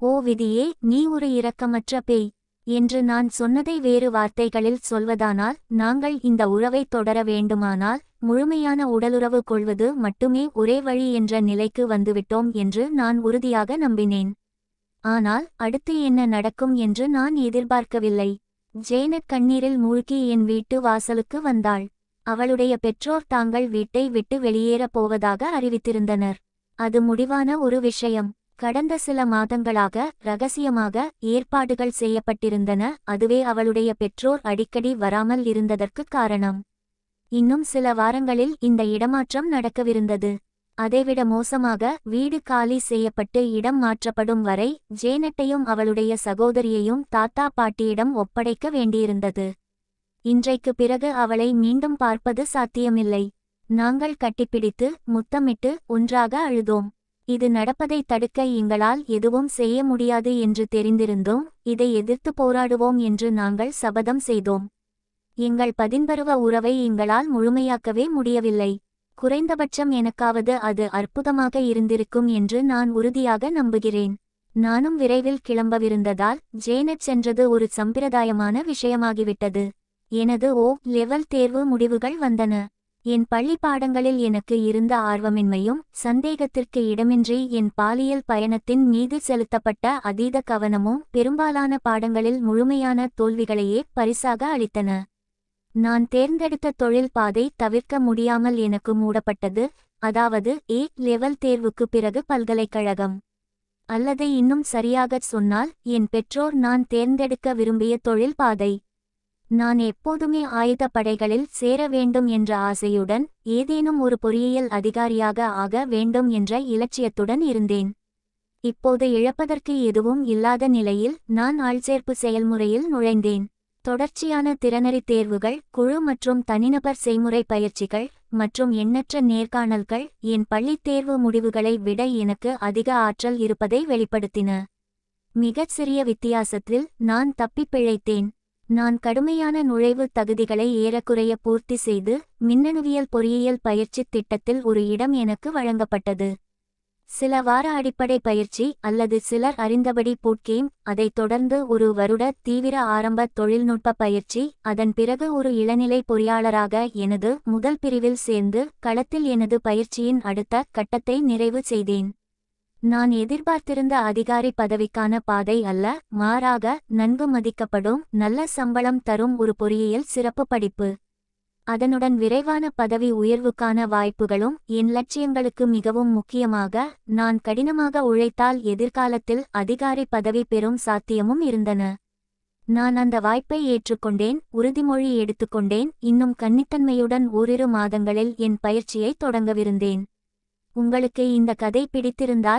ஓ விதியே, நீ ஒரு இரக்கமற்ற பேய் என்று நான் சொன்னதை வேறு வார்த்தைகளில் சொல்வதானால், நாங்கள் இந்த உறவை தொடர வேண்டுமானால் முழுமையான உடலுறவு கொள்வது மட்டுமே ஒரே வழி என்ற நிலைக்கு வந்துவிட்டோம் என்று நான் உறுதியாக நம்பினேன். ஆனால் அடுத்து என்ன நடக்கும் என்று நான் எதிர்பார்க்கவில்லை. ஜேனட் கண்ணீரில் மூழ்கி என் வீட்டு வாசலுக்கு வந்தாள். அவளுடைய பெற்றோர் தாங்கள் வீட்டை விட்டு வெளியேறப் போவதாக அறிவித்திருந்தனர். அது முடிவான ஒரு விஷயம். கடந்த சில மாதங்களாக இரகசியமாக ஏற்பாடுகள் செய்யப்பட்டிருந்தன. அதுவே அவளுடைய பெற்றோர் அடிக்கடி வராமல் இருந்ததற்கு காரணம். இன்னும் சில வாரங்களில் இந்த இடமாற்றம் நடக்கவிருந்தது. அதைவிட மோசமாக, வீடு காலி செய்யப்பட்டு இடம் மாற்றப்படும் வரை ஜேனட்டையும் அவளுடைய சகோதரியையும் தாத்தா பாட்டியிடம் ஒப்படைக்க வேண்டியிருந்தது. இன்றைக்கு பிறகு அவளை மீண்டும் பார்ப்பது சாத்தியமில்லை. நாங்கள் கட்டிப்பிடித்து முத்தமிட்டு ஒன்றாக அழுதோம். இது நடப்பதை தடுக்க எங்களால் எதுவும் செய்ய முடியாது என்று தெரிந்திருந்தோம். இதை எதிர்த்து போராடுவோம் என்று நாங்கள் சபதம் செய்தோம். எங்கள் பதின்பருவ உறவை எங்களால் முழுமையாக்கவே முடியவில்லை. குறைந்தபட்சம் எனக்காவது அது அற்புதமாக இருந்திருக்கும் என்று நான் உறுதியாக நம்புகிறேன். நானும் விரைவில் கிளம்பவிருந்ததால் ஜேனட் சென்றது ஒரு சம்பிரதாயமான விஷயமாகிவிட்டது. எனது லெவல் தேர்வு முடிவுகள் வந்தன. என் பள்ளி பாடங்களில் எனக்கு இருந்த ஆர்வமின்மையும் சந்தேகத்திற்கு இடமின்றி என் பாலியல் பயணத்தின் மீது செலுத்தப்பட்ட அதீத கவனமும் பெரும்பாலான பாடங்களில் முழுமையான தோல்விகளையே பரிசாக அளித்தன. நான் தேர்ந்தெடுத்த தொழில் பாதை தவிர்க்க முடியாமல் எனக்கு மூடப்பட்டது. அதாவது லெவல் தேர்வுக்கு பிறகு பல்கலைக்கழகம். அல்லது இன்னும் சரியாகச் சொன்னால், என் பெற்றோர் நான் தேர்ந்தெடுக்க விரும்பிய தொழில் பாதை. நான் எப்போதுமே ஆயுத படைகளில் சேர வேண்டும் என்ற ஆசையுடன், ஏதேனும் ஒரு பொறியியல் அதிகாரியாக ஆக வேண்டும் என்ற இலட்சியத்துடன் இருந்தேன். இப்போது இழப்பதற்கு எதுவும் இல்லாத நிலையில் நான் ஆள்சேர்ப்பு செயல்முறையில் நுழைந்தேன். தொடர்ச்சியான திறனறி தேர்வுகள், குழு மற்றும் தனிநபர் செய்முறை பயிற்சிகள் மற்றும் எண்ணற்ற நேர்காணல்கள் என் பள்ளித் தேர்வு முடிவுகளை விட எனக்கு அதிக ஆற்றல் இருப்பதை வெளிப்படுத்தின. மிகச் சிறிய வித்தியாசத்தில் நான் தப்பிப் பிழைத்தேன். நான் கடுமையான நுழைவு தகுதிகளை ஏறக்குறைய பூர்த்தி செய்து மின்னணுவியல் பொறியியல் பயிற்சித் திட்டத்தில் ஒரு இடம் எனக்கு வழங்கப்பட்டது. சில வார அடிப்படை பயிற்சி அல்லது சிலர் அறிந்தபடி பூட்கேம்ப், அதைத் தொடர்ந்து ஒரு வருட தீவிர ஆரம்ப தொழில்நுட்ப பயிற்சி. அதன் பிறகு ஒரு இளநிலை பொறியாளராக எனது முதல் பிரிவில் சேர்ந்து களத்தில் எனது பயிற்சியின் அடுத்த கட்டத்தை நிறைவு செய்தேன். நான் எதிர்பார்த்திருந்த அதிகாரி பதவிக்கான பாதை அல்ல, மாறாக நன்கு மதிக்கப்படும், நல்ல சம்பளம் தரும் ஒரு பொறியியல் சிறப்பு படிப்பு. அதனுடன் விரைவான பதவி உயர்வுக்கான வாய்ப்புகளும். என் லட்சியங்களுக்கு மிகவும் முக்கியமாக, நான் கடினமாக உழைத்தால் எதிர்காலத்தில் அதிகாரி பதவி பெறும் சாத்தியமும் இருந்தன. நான் அந்த வாய்ப்பை ஏற்றுக்கொண்டேன், உறுதிமொழி எடுத்துக்கொண்டேன். இன்னும் கன்னித்தன்மையுடன் ஓரிரு மாதங்களில் என் பயிற்சியை தொடங்கவிருந்தேன். உங்களுக்கு இந்த கதை பிடித்திருந்தால்